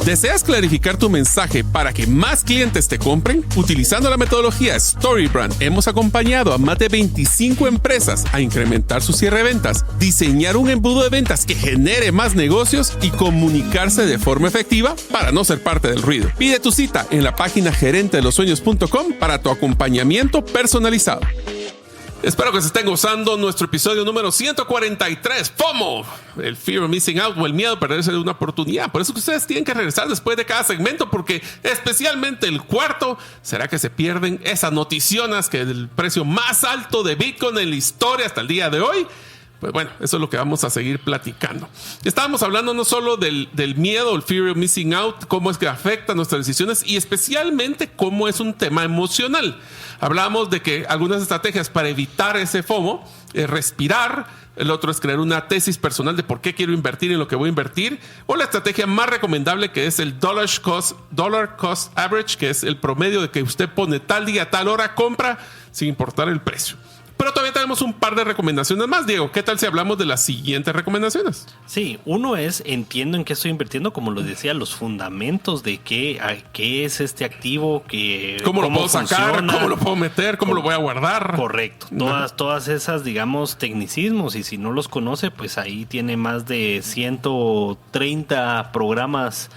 Speaker 2: ¿Deseas clarificar tu mensaje para que más clientes te compren? Utilizando la metodología StoryBrand, hemos acompañado a más de 25 empresas a incrementar su cierre de ventas, diseñar un embudo de ventas que genere más negocios y comunicarse de forma efectiva para no ser parte del ruido. Pide tu cita en la página gerentedelosueños.com para tu acompañamiento personalizado. Espero que se estén gozando nuestro episodio número 143, FOMO, el Fear of Missing Out o el miedo a perderse de una oportunidad. Por eso que ustedes tienen que regresar después de cada segmento, porque especialmente el cuarto, será que se pierden esas noticiones que el precio más alto de Bitcoin en la historia hasta el día de hoy. Pues bueno, eso es lo que vamos a seguir platicando. Estábamos hablando no solo del miedo, el fear of missing out, cómo es que afecta nuestras decisiones y especialmente cómo es un tema emocional. Hablábamos de que algunas estrategias para evitar ese FOMO, respirar, el otro es crear una tesis personal de por qué quiero invertir en lo que voy a invertir, o la estrategia más recomendable que es el dollar cost average, que es el promedio de que usted pone tal día, tal hora, compra sin importar el precio. Pero todavía tenemos un par de recomendaciones más, Diego. ¿Qué tal si hablamos de las siguientes recomendaciones?
Speaker 3: Sí, uno es, entiendo en qué estoy invirtiendo, como lo decía, los fundamentos de qué es este activo,
Speaker 2: cómo lo puedo sacar, cómo lo puedo meter, cómo lo voy a guardar.
Speaker 3: Correcto, todas esas, digamos, tecnicismos, y si no los conoce, pues ahí tiene más de 130 programas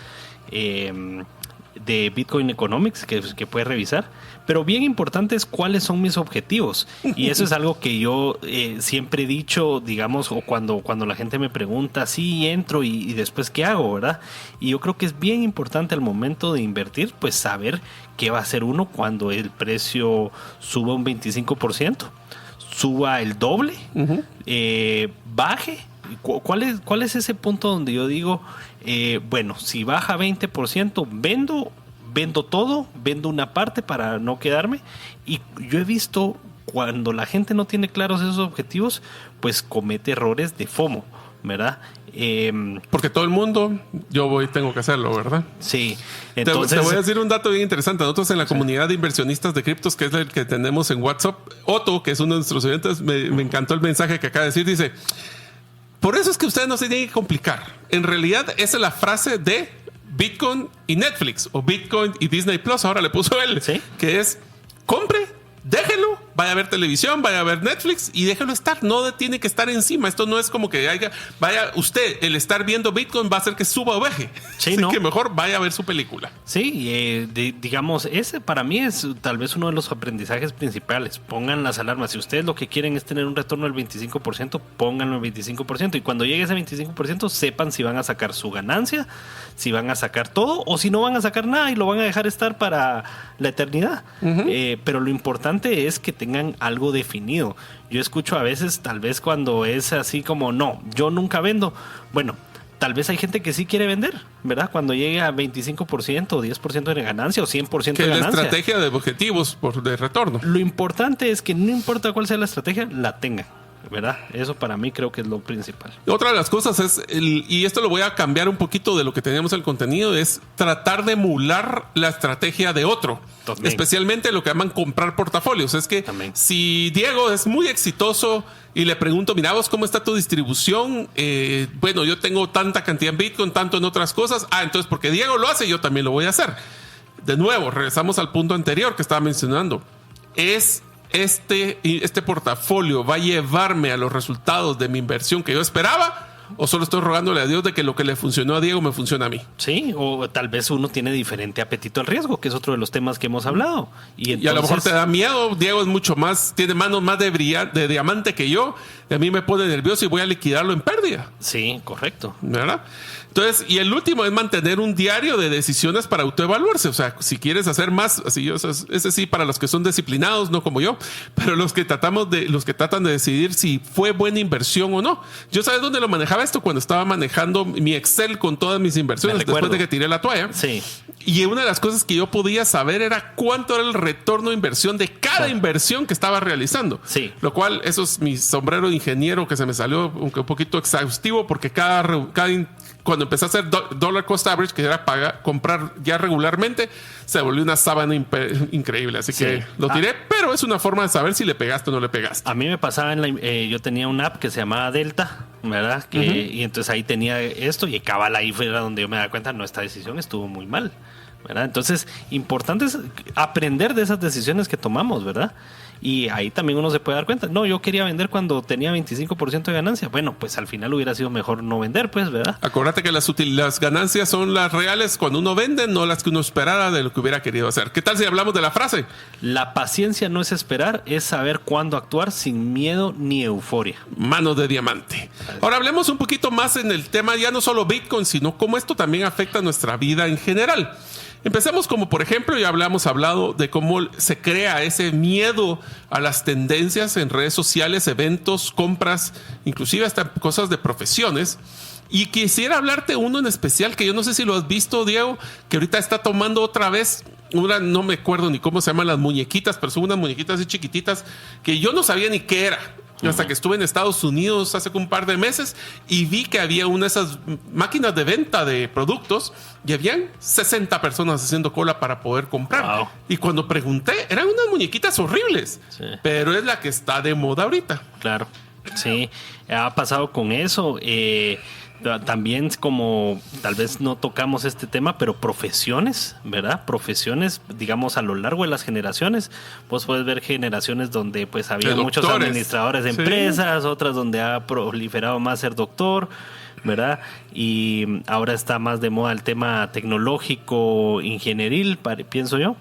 Speaker 3: de Bitcoin Economics que puede revisar. Pero bien importante es cuáles son mis objetivos. Y eso es algo que yo siempre he dicho, digamos, o cuando la gente me pregunta, sí, entro y después qué hago, ¿verdad? Y yo creo que es bien importante al momento de invertir, pues saber qué va a hacer uno cuando el precio suba un 25%, suba el doble, baje. ¿Cuál es ese punto donde yo digo, bueno, si baja 20%, vendo todo, vendo una parte para no quedarme? Y yo he visto cuando la gente no tiene claros esos objetivos, pues comete errores de FOMO, ¿verdad?
Speaker 2: Porque todo el mundo, tengo que hacerlo, ¿verdad?
Speaker 3: Sí.
Speaker 2: Entonces, te voy a decir un dato bien interesante. Nosotros en la comunidad de inversionistas de criptos, que es el que tenemos en WhatsApp, Otto, que es uno de nuestros oyentes, me encantó el mensaje que acaba de decir. Dice, por eso es que ustedes no se tienen que complicar. En realidad, esa es la frase de Bitcoin y Netflix, o Bitcoin y Disney Plus, ahora le puso él, ¿sí? Que es, compre, déjelo, vaya a ver televisión, vaya a ver Netflix y déjelo estar, no tiene que estar encima. Esto no es como que vaya usted, el estar viendo Bitcoin va a hacer que suba o baje. Sí, así, ¿no? Que mejor vaya a ver su película.
Speaker 3: Sí, digamos, ese para mí es tal vez uno de los aprendizajes principales. Pongan las alarmas. Si ustedes lo que quieren es tener un retorno del 25%, pónganlo al 25%. Y cuando llegue ese 25%, sepan si van a sacar su ganancia, si van a sacar todo o si no van a sacar nada y lo van a dejar estar para la eternidad. Pero lo importante es que tengan algo definido. Yo escucho a veces, tal vez cuando es así como, no, yo nunca vendo. Bueno, tal vez hay gente que sí quiere vender, ¿verdad? Cuando llegue a 25% o 10% de ganancia o 100% de ganancia. La
Speaker 2: estrategia de objetivos de retorno.
Speaker 3: Lo importante es que no importa cuál sea la estrategia, la tengan, ¿verdad? Eso para mí creo que es lo principal.
Speaker 2: Otra de las cosas es, y esto lo voy a cambiar un poquito de lo que teníamos en el contenido, es tratar de emular la estrategia de otro. También. Especialmente lo que llaman comprar portafolios. Es que si Diego es muy exitoso y le pregunto, mira vos, ¿cómo está tu distribución? Bueno, yo tengo tanta cantidad en Bitcoin, tanto en otras cosas. Entonces porque Diego lo hace, yo también lo voy a hacer. De nuevo, regresamos al punto anterior que estaba mencionando. Este portafolio va a llevarme a los resultados de mi inversión que yo esperaba, o solo estoy rogándole a Dios de que lo que le funcionó a Diego me funcione a mí.
Speaker 3: Sí, o tal vez uno tiene diferente apetito al riesgo, que es otro de los temas que hemos hablado. Y
Speaker 2: a lo mejor te da miedo. Diego es mucho más, tiene manos más de diamante que yo, y a mí me pone nervioso y voy a liquidarlo en pérdida.
Speaker 3: Sí, correcto.
Speaker 2: ¿Verdad? Entonces, y el último es mantener un diario de decisiones para autoevaluarse. O sea, si quieres hacer más, así ese sí para los que son disciplinados, no como yo, pero los que tratan de decidir si fue buena inversión o no. Yo, ¿sabes dónde lo manejaba esto? Cuando estaba manejando mi Excel con todas mis inversiones después de que tiré la toalla.
Speaker 3: Sí.
Speaker 2: Y una de las cosas que yo podía saber era cuánto era el retorno de inversión de cada inversión que estaba realizando.
Speaker 3: Sí.
Speaker 2: Lo cual, eso es mi sombrero de ingeniero que se me salió, aunque un poquito exhaustivo porque cuando empecé a hacer dollar cost average, que era comprar ya regularmente, se volvió una sábana increíble. Así que lo tiré, pero es una forma de saber si le pegaste o no le pegaste.
Speaker 3: A mí me pasaba yo tenía una app que se llamaba Delta, ¿verdad? Y entonces ahí tenía esto y cabal ahí fue donde yo me daba cuenta, no, esta decisión estuvo muy mal, ¿verdad? Entonces, importante es aprender de esas decisiones que tomamos, ¿verdad? Y ahí también uno se puede dar cuenta. No, yo quería vender cuando tenía 25% de ganancia. Bueno, pues al final hubiera sido mejor no vender, pues, ¿verdad?
Speaker 2: Acuérdate que las ganancias son las reales cuando uno vende, no las que uno esperara de lo que hubiera querido hacer. ¿Qué tal si hablamos de la frase?
Speaker 3: La paciencia no es esperar, es saber cuándo actuar sin miedo ni euforia.
Speaker 2: Mano de diamante. Ahora hablemos un poquito más en el tema, ya no solo Bitcoin, sino cómo esto también afecta nuestra vida en general. Empecemos como, por ejemplo, ya hablado de cómo se crea ese miedo a las tendencias en redes sociales, eventos, compras, inclusive hasta cosas de profesiones. Y quisiera hablarte uno en especial que yo no sé si lo has visto, Diego, que ahorita está tomando otra vez no me acuerdo ni cómo se llaman las muñequitas, pero son unas muñequitas así chiquititas que yo no sabía ni qué era. Hasta que estuve en Estados Unidos hace un par de meses y vi que había una de esas máquinas de venta de productos y habían 60 personas haciendo cola para poder comprar. Wow. Y cuando pregunté, eran unas muñequitas horribles, pero es la que está de moda ahorita.
Speaker 3: Claro, sí, ha pasado con eso. También como tal vez no tocamos este tema, pero profesiones, ¿verdad? Profesiones, digamos, a lo largo de las generaciones. Vos puedes ver generaciones donde pues había muchos administradores de empresas, otras donde ha proliferado más ser doctor, ¿verdad? Y ahora está más de moda el tema tecnológico, ingenieril, pienso yo.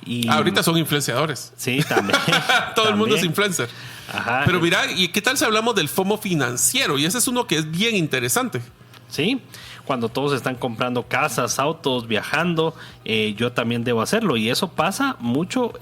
Speaker 3: Y
Speaker 2: ahorita son influenciadores.
Speaker 3: Sí, también.
Speaker 2: Todo el mundo es influencer.
Speaker 3: Ajá.
Speaker 2: Pero mira, ¿y qué tal si hablamos del FOMO financiero? Y ese es uno que es bien interesante.
Speaker 3: Sí, cuando todos están comprando casas, autos, viajando, yo también debo hacerlo. Y eso pasa mucho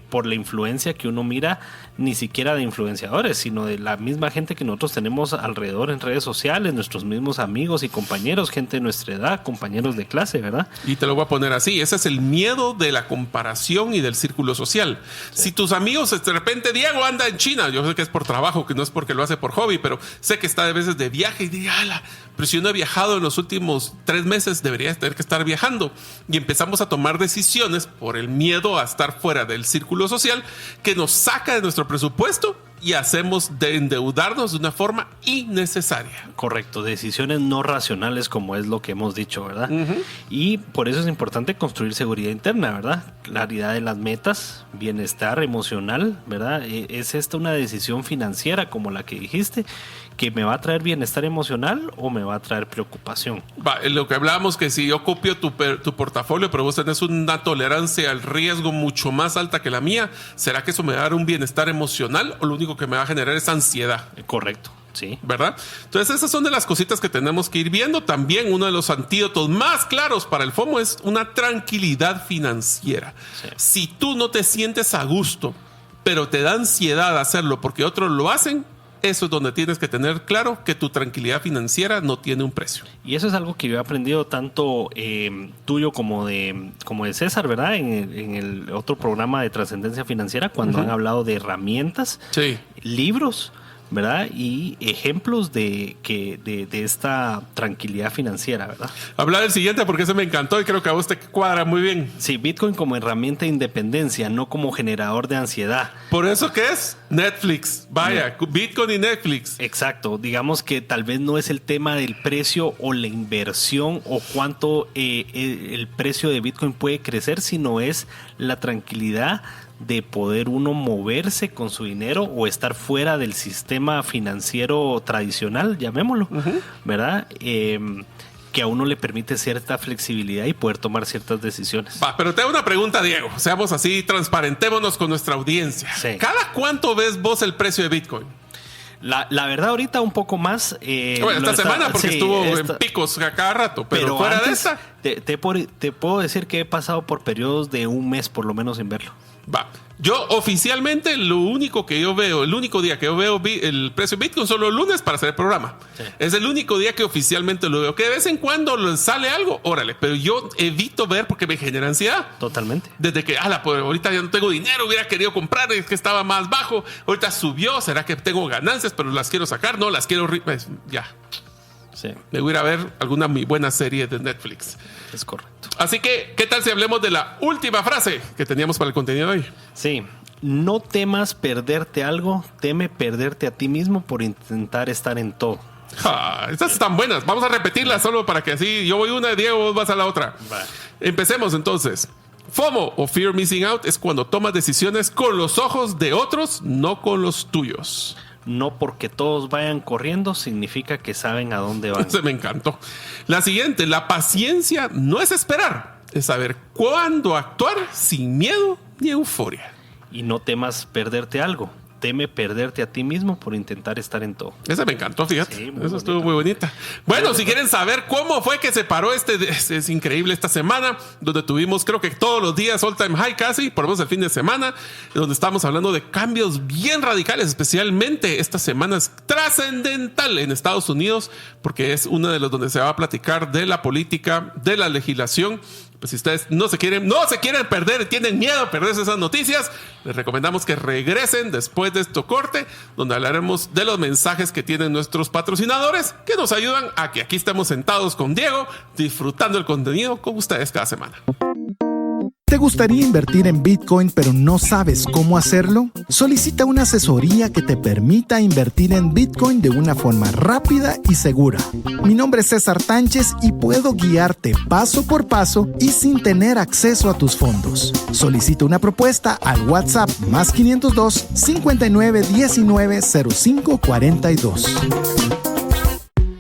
Speaker 3: por la influencia que uno mira, ni siquiera de influenciadores, sino de la misma gente que nosotros tenemos alrededor en redes sociales, nuestros mismos amigos y compañeros, gente de nuestra edad, compañeros de clase, ¿verdad?
Speaker 2: Y te lo voy a poner así, ese es el miedo de la comparación y del círculo social. Sí. Si tus amigos, de repente, Diego anda en China, yo sé que es por trabajo, que no es porque lo hace por hobby, pero sé que está de veces de viaje y diga, pero si yo no he viajado en los últimos 3 meses, debería tener que estar viajando. Y empezamos a tomar decisiones por el miedo a estar fuera del círculo social que nos saca de nuestro presupuesto y hacemos de endeudarnos de una forma innecesaria.
Speaker 3: Correcto, decisiones no racionales como es lo que hemos dicho, ¿verdad? Uh-huh. Y por eso es importante construir seguridad interna, ¿verdad? Claridad de las metas, bienestar emocional, ¿verdad? ¿Es esta una decisión financiera como la que dijiste que me va a traer bienestar emocional o me va a traer preocupación?
Speaker 2: Lo que hablábamos que si yo copio tu portafolio, pero vos tenés una tolerancia al riesgo mucho más alta que la mía, ¿será que eso me va a dar un bienestar emocional o lo único que me va a generar es ansiedad?
Speaker 3: Correcto, sí.
Speaker 2: ¿Verdad? Entonces esas son de las cositas que tenemos que ir viendo. También uno de los antídotos más claros para el FOMO es una tranquilidad financiera. Sí. Si tú no te sientes a gusto, pero te da ansiedad hacerlo porque otros lo hacen, eso es donde tienes que tener claro que tu tranquilidad financiera no tiene un precio.
Speaker 3: Y eso es algo que yo he aprendido tanto tuyo como de César, ¿verdad? En el otro programa de Trascendencia Financiera, cuando han hablado de herramientas, libros, ¿verdad? Y ejemplos de esta tranquilidad financiera, ¿verdad?
Speaker 2: Habla del siguiente porque ese me encantó y creo que a vos te cuadra muy bien.
Speaker 3: Sí, Bitcoin como herramienta de independencia, no como generador de ansiedad.
Speaker 2: ¿Por eso qué es? Netflix. Vaya, Bitcoin y Netflix.
Speaker 3: Exacto. Digamos que tal vez no es el tema del precio o la inversión o cuánto el precio de Bitcoin puede crecer, sino es la tranquilidad de poder uno moverse con su dinero o estar fuera del sistema financiero tradicional, llamémoslo, ¿verdad? Que a uno le permite cierta flexibilidad y poder tomar ciertas decisiones.
Speaker 2: Pero te hago una pregunta, Diego. Seamos así, transparentémonos con nuestra audiencia. Sí. ¿Cada cuánto ves vos el precio de Bitcoin?
Speaker 3: La verdad ahorita un poco más.
Speaker 2: Esta semana porque estuvo en picos a cada rato, pero fuera
Speaker 3: antes,
Speaker 2: de esta.
Speaker 3: Te puedo decir que he pasado por periodos de un mes por lo menos sin verlo.
Speaker 2: Yo oficialmente el único día que yo veo el precio de Bitcoin solo el lunes para hacer el programa. Sí. Es el único día que oficialmente lo veo. Que de vez en cuando le sale algo, órale. Pero yo evito ver porque me genera ansiedad.
Speaker 3: Totalmente.
Speaker 2: Desde que, pues ahorita ya no tengo dinero, hubiera querido comprar, es que estaba más bajo. Ahorita subió, será que tengo ganancias, pero las quiero sacar, no, las quiero... Pues, ya.
Speaker 3: Sí.
Speaker 2: Me voy a ir a ver alguna muy buena serie de Netflix.
Speaker 3: Es correcto.
Speaker 2: Así que, ¿qué tal si hablemos de la última frase que teníamos para el contenido de hoy?
Speaker 3: Sí. No temas perderte algo, teme perderte a ti mismo por intentar estar en todo.
Speaker 2: Estas están buenas. Vamos a repetirlas solo para que así yo voy una, Diego, vos vas a la otra.
Speaker 3: Vale.
Speaker 2: Empecemos entonces. FOMO o Fear Missing Out es cuando tomas decisiones con los ojos de otros, no con los tuyos.
Speaker 3: No porque todos vayan corriendo significa que saben a dónde van.
Speaker 2: Ese me encantó. La siguiente, la paciencia no es esperar, es saber cuándo actuar sin miedo ni euforia.
Speaker 3: Y no temas perderte algo. Teme perderte a ti mismo por intentar estar en todo.
Speaker 2: Esa me encantó, fíjate.
Speaker 3: Sí,
Speaker 2: Eso estuvo muy bonita. Bueno, si quieren saber cómo fue que se paró es increíble esta semana, donde tuvimos creo que todos los días all time high casi, por lo menos el fin de semana, donde estamos hablando de cambios bien radicales, especialmente esta semana es trascendental en Estados Unidos, porque es una de los donde se va a platicar de la política, de la legislación. Pues si ustedes no se quieren perder, tienen miedo a perderse esas noticias, les recomendamos que regresen después de este corte, donde hablaremos de los mensajes que tienen nuestros patrocinadores, que nos ayudan a que aquí estemos sentados con Diego, disfrutando el contenido con ustedes cada semana.
Speaker 1: ¿Te gustaría invertir en Bitcoin pero no sabes cómo hacerlo? Solicita una asesoría que te permita invertir en Bitcoin de una forma rápida y segura. Mi nombre es César Tánchez y puedo guiarte paso por paso y sin tener acceso a tus fondos. Solicita una propuesta al WhatsApp más 502 59 19 05 42.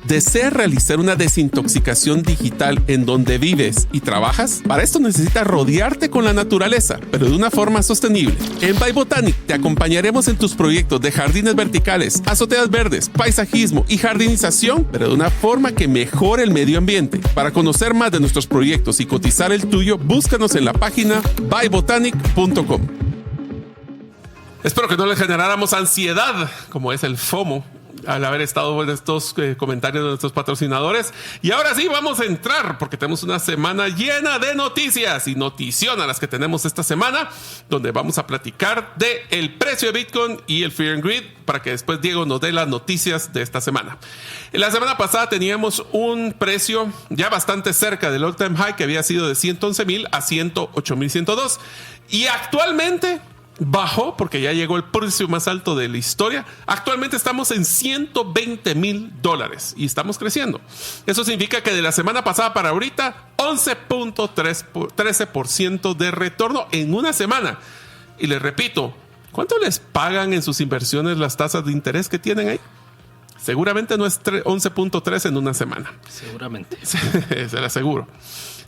Speaker 2: ¿Deseas realizar una desintoxicación digital en donde vives y trabajas? Para esto necesitas rodearte con la naturaleza, pero de una forma sostenible. En By Botanic te acompañaremos en tus proyectos de jardines verticales, azoteas verdes, paisajismo y jardinización, pero de una forma que mejore el medio ambiente. Para conocer más de nuestros proyectos y cotizar el tuyo, búscanos en la página bybotanic.com. Espero que no les generáramos ansiedad, como es el FOMO, al haber estado en estos comentarios de nuestros patrocinadores. Y ahora sí, vamos a entrar porque tenemos una semana llena de noticias y notición a las que tenemos esta semana, donde vamos a platicar de el precio de Bitcoin y el Fear and Greed, para que después Diego nos dé las noticias de esta semana. En la semana pasada teníamos un precio ya bastante cerca del all time high, que había sido de 111,000 a 108,102, y actualmente bajó porque ya llegó el precio más alto de la historia. Actualmente estamos en $120,000 y estamos creciendo. Eso significa que de la semana pasada para ahorita 11.13% de retorno en una semana. Y les repito, ¿cuánto les pagan en sus inversiones las tasas de interés que tienen ahí? Seguramente no es 11.3 en una semana.
Speaker 3: Seguramente.
Speaker 2: Se lo aseguro.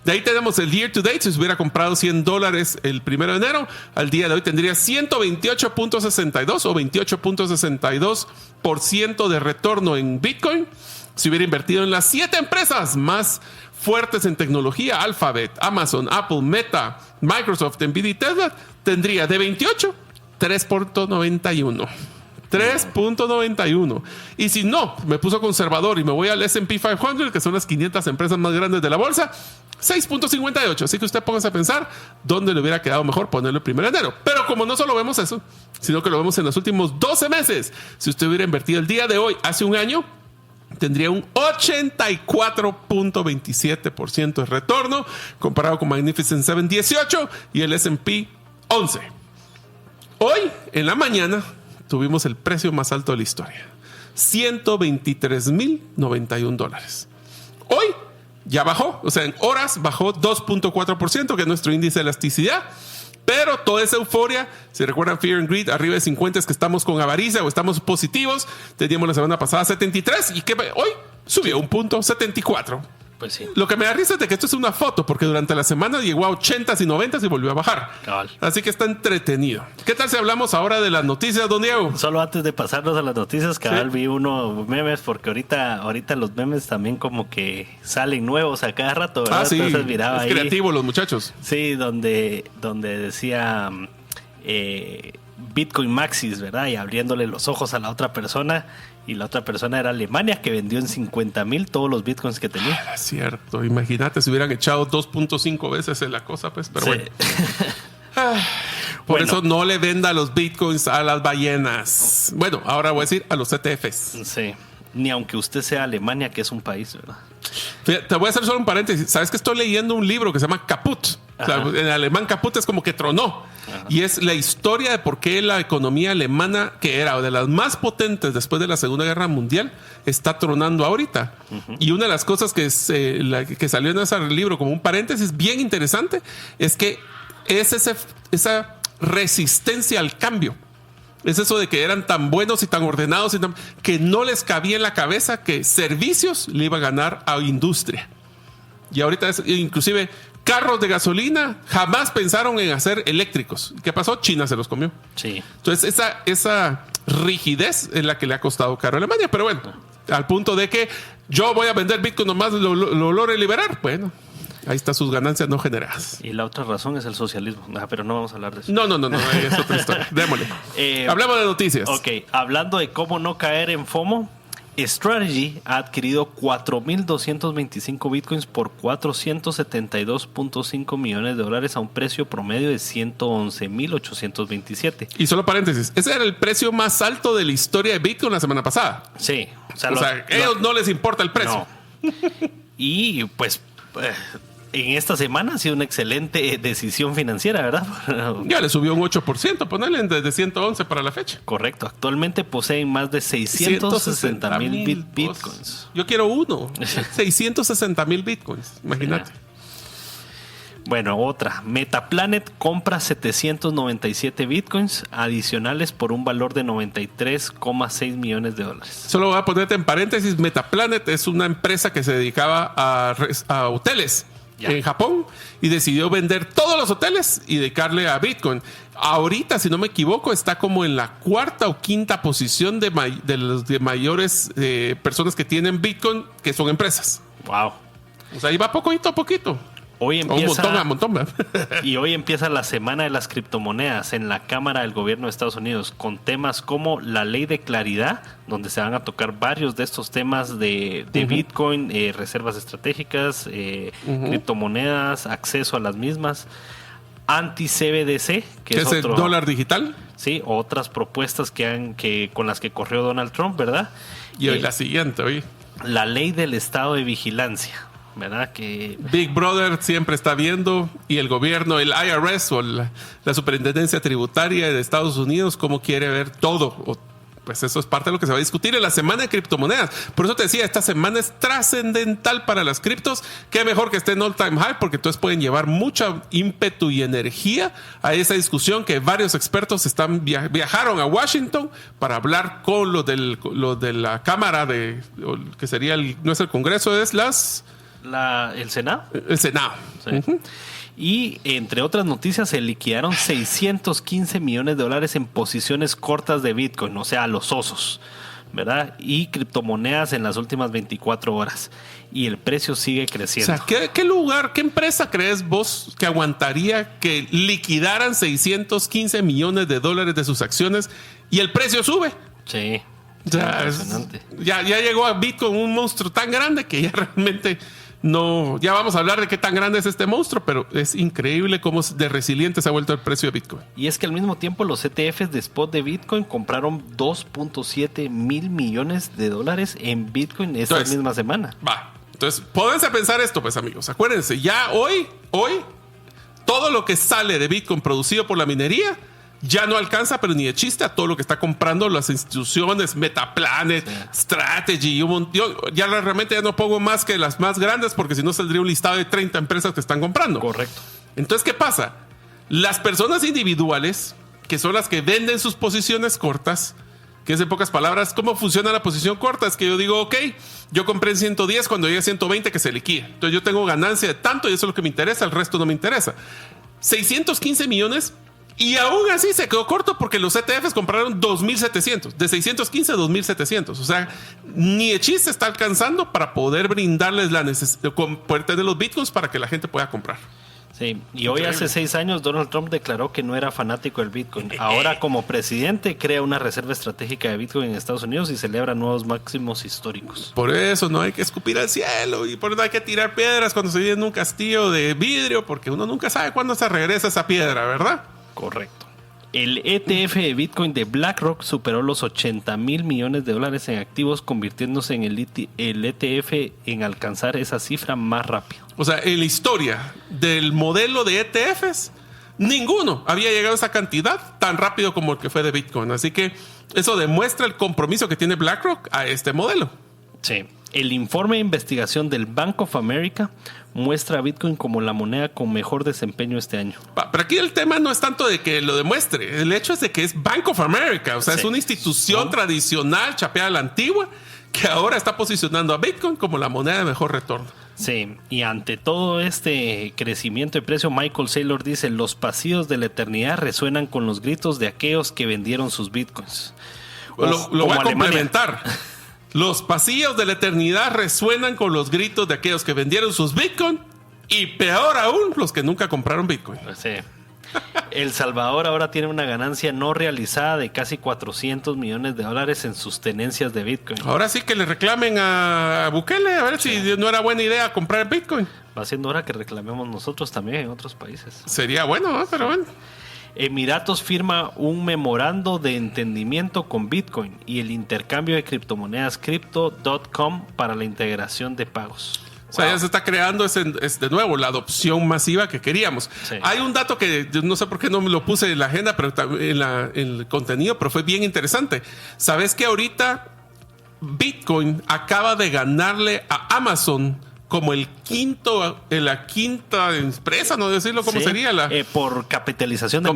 Speaker 2: De ahí tenemos el year to date. Si hubiera comprado $100 el 1 de enero, al día de hoy tendría 128.62 o 28.62% de retorno en Bitcoin. Si hubiera invertido en las 7 empresas más fuertes en tecnología, Alphabet, Amazon, Apple, Meta, Microsoft, Nvidia y Tesla, tendría de 28, 3.91. 3.91. Y si no, me puso conservador y me voy al S&P 500, que son las 500 empresas más grandes de la bolsa, 6.58. Así que usted póngase a pensar dónde le hubiera quedado mejor ponerlo el 1 de enero. Pero como no solo vemos eso, sino que lo vemos en los últimos 12 meses, si usted hubiera invertido el día de hoy, hace un año, tendría un 84.27% de retorno, comparado con Magnificent 7 18 y el S&P 11. Hoy, en la mañana, tuvimos el precio más alto de la historia, $123,091. Hoy ya bajó, o sea, en horas bajó 2.4%, que es nuestro índice de elasticidad. Pero toda esa euforia, si recuerdan Fear and Greed, arriba de 50 es que estamos con avaricia o estamos positivos. Teníamos la semana pasada 73 y que hoy subió un punto, 74.
Speaker 3: Pues sí.
Speaker 2: Lo que me da risa es de que esto es una foto, porque durante la semana llegó a 80s y 90s y volvió a bajar.
Speaker 3: Cabal.
Speaker 2: Así que está entretenido. ¿Qué tal si hablamos ahora de las noticias, don Diego?
Speaker 3: Solo antes de pasarnos a las noticias, cabal, vi unos memes, porque ahorita los memes también como que salen nuevos a cada rato, ¿verdad?
Speaker 2: Sí.
Speaker 3: Entonces miraba
Speaker 2: es
Speaker 3: ahí,
Speaker 2: creativo los muchachos.
Speaker 3: Sí, donde decía Bitcoin Maxis, ¿verdad? Y abriéndole los ojos a la otra persona. Y la otra persona era Alemania, que vendió en 50,000 todos los bitcoins que tenía.
Speaker 2: Es cierto. Imagínate si hubieran echado 2.5 veces en la cosa, pues. Pero
Speaker 3: sí.
Speaker 2: bueno. Por eso no le venda los bitcoins a las ballenas. Bueno, ahora voy a decir a los ETFs.
Speaker 3: Sí. Ni aunque usted sea Alemania, que es un país, ¿verdad?
Speaker 2: Fíjate, te voy a hacer solo un paréntesis. ¿Sabes que estoy leyendo un libro que se llama Kaput? O sea, en alemán Kaput es como que tronó. Ajá. Y es la historia de por qué la economía alemana, que era de las más potentes después de la Segunda Guerra Mundial, está tronando ahorita. Uh-huh. Y una de las cosas que salió en ese libro como un paréntesis bien interesante es que es esa resistencia al cambio. Es eso de que eran tan buenos y tan ordenados que no les cabía en la cabeza que servicios le iba a ganar a industria. Y ahorita inclusive carros de gasolina jamás pensaron en hacer eléctricos. ¿Qué pasó? China se los comió.
Speaker 3: Sí.
Speaker 2: Entonces esa rigidez es la que le ha costado caro a Alemania. Pero bueno, al punto de que yo voy a vender Bitcoin nomás lo logre liberar. Bueno, ahí están sus ganancias no generadas.
Speaker 3: Y la otra razón es el socialismo. Pero no vamos a hablar de eso.
Speaker 2: No, es otra historia. Démosle. Hablemos de noticias.
Speaker 3: Ok, hablando de cómo no caer en FOMO, Strategy ha adquirido 4,225 bitcoins por $472.5 millones a un precio promedio de 111,827.
Speaker 2: Y solo paréntesis, ese era el precio más alto de la historia de Bitcoin la semana pasada.
Speaker 3: Sí.
Speaker 2: O sea, ellos no les importa el precio.
Speaker 3: No. Y pues en esta semana ha sido una excelente decisión financiera, ¿verdad?
Speaker 2: Ya le subió un 8%, ponerle desde 111 para la fecha.
Speaker 3: Correcto. Actualmente poseen más de 660,000 bitcoins.
Speaker 2: Yo quiero uno. 660,000 bitcoins. Imagínate.
Speaker 3: Bueno, otra. Metaplanet compra 797 bitcoins adicionales por un valor de $93,6 millones.
Speaker 2: Solo voy a ponerte en paréntesis. Metaplanet es una empresa que se dedicaba a hoteles en Japón y decidió vender todos los hoteles y dedicarle a Bitcoin. Ahorita, si no me equivoco, está como en la cuarta o quinta posición de mayores personas que tienen Bitcoin, que son empresas.
Speaker 3: Wow.
Speaker 2: O sea, ahí va poquito a poquito.
Speaker 3: Hoy empieza,
Speaker 2: un montón.
Speaker 3: Y hoy empieza la semana de las criptomonedas en la Cámara del Gobierno de Estados Unidos con temas como la ley de claridad, donde se van a tocar varios de estos temas de Bitcoin, reservas estratégicas, criptomonedas, acceso a las mismas, anti-CBDC, que es
Speaker 2: otro, el dólar digital.
Speaker 3: Sí, otras propuestas con las que corrió Donald Trump, ¿verdad?
Speaker 2: Y hoy la siguiente, hoy.
Speaker 3: La ley del estado de vigilancia, ¿verdad? Que
Speaker 2: Big Brother siempre está viendo, y el gobierno, el IRS o la Superintendencia Tributaria de Estados Unidos, cómo quiere ver todo. Pues eso es parte de lo que se va a discutir en la semana de criptomonedas. Por eso te decía, esta semana es trascendental para las criptos. Qué mejor que esté en all time high, porque entonces pueden llevar mucho ímpetu y energía a esa discusión que varios expertos viajaron a Washington para hablar con lo de la Cámara que sería no es el Congreso, es
Speaker 3: el Senado.
Speaker 2: El Senado.
Speaker 3: Sí. Y entre otras noticias, se liquidaron $615 millones en posiciones cortas de Bitcoin, o sea, a los osos, ¿verdad? Y criptomonedas en las últimas 24 horas. Y el precio sigue creciendo.
Speaker 2: O sea, ¿qué empresa crees vos que aguantaría que liquidaran $615 millones de sus acciones y el precio sube?
Speaker 3: Sí.
Speaker 2: Impresionante. Ya llegó a Bitcoin un monstruo tan grande que ya realmente... No, ya vamos a hablar de qué tan grande es este monstruo, pero es increíble cómo de resiliente se ha vuelto el precio de Bitcoin.
Speaker 3: Y es que al mismo tiempo los ETFs de spot de Bitcoin compraron $2.7 mil millones en Bitcoin esta misma semana.
Speaker 2: Entonces, pónganse a pensar esto, pues, amigos. Acuérdense, ya hoy, todo lo que sale de Bitcoin producido por la minería ya no alcanza, pero ni de chiste, a todo lo que está comprando las instituciones, Metaplanet, Strategy, yo ya realmente ya no pongo más que las más grandes, porque si no saldría un listado de 30 empresas que están comprando.
Speaker 3: Correcto.
Speaker 2: Entonces, ¿qué pasa? Las personas individuales, que son las que venden sus posiciones cortas, que es en pocas palabras, ¿cómo funciona la posición corta? Es que yo digo, ok, yo compré en 110, cuando llegue a 120 que se liquide. Entonces yo tengo ganancia de tanto y eso es lo que me interesa, el resto no me interesa. 615 millones. Y aún así se quedó corto porque los ETFs compraron 2,700. De 615 a 2,700. O sea, ni de chiste está alcanzando para poder brindarles la necesidad, poder tener los bitcoins para que la gente pueda comprar.
Speaker 3: Sí, y hoy hace 6 años Donald Trump declaró que no era fanático del Bitcoin. Ahora como presidente crea una reserva estratégica de Bitcoin en Estados Unidos y celebra nuevos máximos históricos.
Speaker 2: Por eso no hay que escupir al cielo y por eso hay que tirar piedras cuando se vive en un castillo de vidrio, porque uno nunca sabe cuándo se regresa esa piedra, ¿verdad?
Speaker 3: Correcto. El ETF de Bitcoin de BlackRock superó los $80,000 millones en activos, convirtiéndose en el ETF en alcanzar esa cifra más rápido.
Speaker 2: O sea, en la historia del modelo de ETFs, ninguno había llegado a esa cantidad tan rápido como el que fue de Bitcoin. Así que eso demuestra el compromiso que tiene BlackRock a este modelo.
Speaker 3: Sí. El informe de investigación del Bank of America muestra a Bitcoin como la moneda con mejor desempeño este año.
Speaker 2: Pero aquí el tema no es tanto de que lo demuestre. El hecho es de que es Bank of America. O sea, es una institución tradicional, chapeada a la antigua, que ahora está posicionando a Bitcoin como la moneda de mejor retorno.
Speaker 3: Sí, y ante todo este crecimiento de precio, Michael Saylor dice: los pasillos de la eternidad resuenan con los gritos de aquellos que vendieron sus Bitcoins.
Speaker 2: Lo voy a complementar. Los pasillos de la eternidad resuenan con los gritos de aquellos que vendieron sus Bitcoin y peor aún, los que nunca compraron Bitcoin.
Speaker 3: Sí. El Salvador ahora tiene una ganancia no realizada de casi $400 millones en sus tenencias de Bitcoin.
Speaker 2: Ahora sí que le reclamen a Bukele a ver si no era buena idea comprar Bitcoin.
Speaker 3: Va siendo hora que reclamemos nosotros también en otros países.
Speaker 2: Sería bueno, ¿no? Pero bueno.
Speaker 3: Emiratos firma un memorando de entendimiento con Bitcoin y el intercambio de criptomonedas Crypto.com para la integración de pagos.
Speaker 2: O sea, ya se está creando de nuevo la adopción masiva que queríamos. Sí. Hay un dato que yo no sé por qué no me lo puse en la agenda, pero en el contenido, pero fue bien interesante. ¿Sabes que ahorita Bitcoin acaba de ganarle a Amazon como la quinta empresa, no decirlo cómo sería
Speaker 3: por capitalización de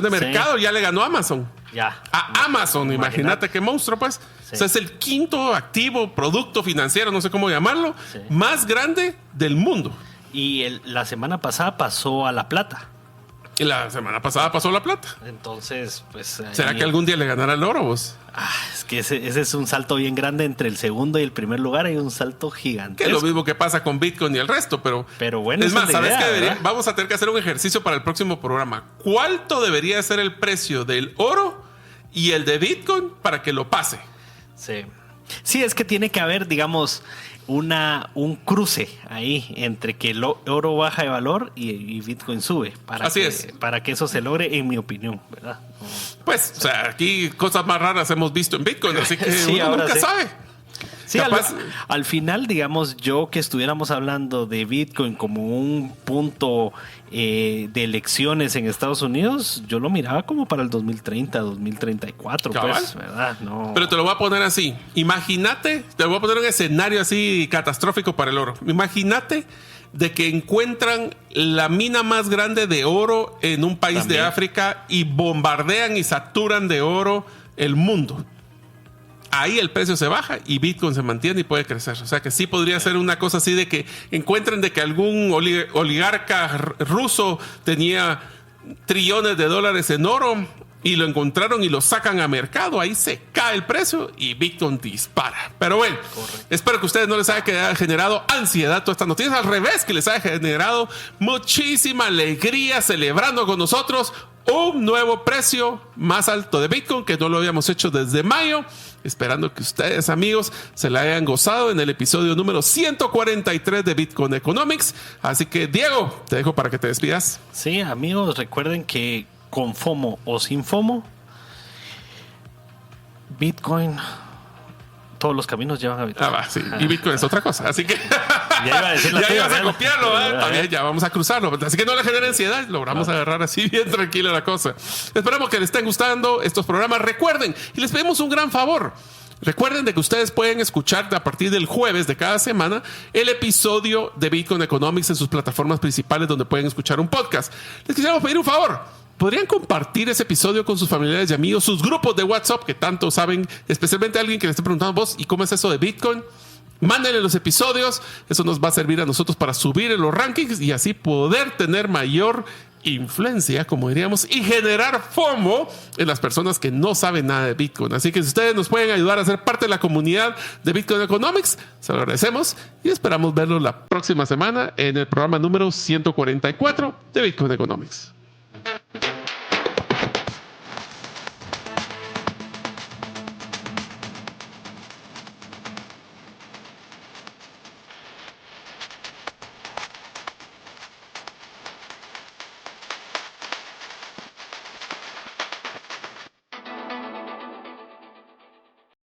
Speaker 2: mercado, ya le ganó a Amazon.
Speaker 3: Ya.
Speaker 2: A Amazon, imagínate qué monstruo, pues. Sí. O sea, es el quinto activo, producto financiero, no sé cómo llamarlo, más grande del mundo.
Speaker 3: Y la semana pasada pasó a La Plata.
Speaker 2: Y la semana pasada pasó La Plata.
Speaker 3: Entonces, pues...
Speaker 2: ¿Será que algún día le ganará el oro, vos?
Speaker 3: Es que ese es un salto bien grande entre el segundo y el primer lugar. Hay un salto gigante.
Speaker 2: Que es lo mismo que pasa con Bitcoin y el resto, pero
Speaker 3: bueno,
Speaker 2: es más, ¿sabes qué? Vamos a tener que hacer un ejercicio para el próximo programa. ¿Cuánto debería ser el precio del oro y el de Bitcoin para que lo pase?
Speaker 3: Sí, es que tiene que haber, digamos, un cruce ahí entre que el oro baja de valor y Bitcoin sube. Para que eso se logre, en mi opinión, ¿verdad?
Speaker 2: Pues, o sea, aquí cosas más raras hemos visto en Bitcoin, así que uno nunca sabe.
Speaker 3: Sí, al final, digamos, yo que estuviéramos hablando de Bitcoin como un punto de elecciones en Estados Unidos, yo lo miraba como para el 2030, 2034, pues, ¿verdad? No.
Speaker 2: Pero te lo voy a poner así. Imagínate, te voy a poner un escenario así catastrófico para el oro. Imagínate de que encuentran la mina más grande de oro en un país de África y bombardean y saturan de oro el mundo. Ahí el precio se baja y Bitcoin se mantiene y puede crecer. O sea que sí podría ser una cosa así de que encuentren de que algún oligarca ruso tenía trillones de dólares en oro y lo encontraron y lo sacan a mercado. Ahí se cae el precio y Bitcoin dispara. Pero bueno, espero que a ustedes no les haya generado ansiedad todas estas noticias. Al revés, que les haya generado muchísima alegría celebrando con nosotros un nuevo precio más alto de Bitcoin que no lo habíamos hecho desde mayo. Esperando que ustedes, amigos, se la hayan gozado en el episodio número 143 de Bitcoin Economics. Así que, Diego, te dejo para que te despidas.
Speaker 3: Sí, amigos, recuerden que con FOMO o sin FOMO, Bitcoin, todos los caminos llevan a Bitcoin.
Speaker 2: Sí. Y Bitcoin es otra cosa. Así que
Speaker 3: ya iba a decir
Speaker 2: ya ibas a copiarlo, también ya vamos a cruzarlo. Así que no le genere ansiedad, logramos agarrar así bien tranquila la cosa. Esperamos que les estén gustando estos programas. Recuerden, y les pedimos un gran favor. Recuerden de que ustedes pueden escuchar a partir del jueves de cada semana el episodio de Bitcoin Economics en sus plataformas principales donde pueden escuchar un podcast. Les quisiéramos pedir un favor. ¿Podrían compartir ese episodio con sus familiares y amigos, sus grupos de WhatsApp que tanto saben, especialmente a alguien que le esté preguntando vos, ¿y cómo es eso de Bitcoin? Mándenle los episodios, eso nos va a servir a nosotros para subir en los rankings y así poder tener mayor influencia, como diríamos, y generar FOMO en las personas que no saben nada de Bitcoin. Así que si ustedes nos pueden ayudar a ser parte de la comunidad de Bitcoin Economics, se lo agradecemos y esperamos verlos la próxima semana en el programa número 144 de Bitcoin Economics.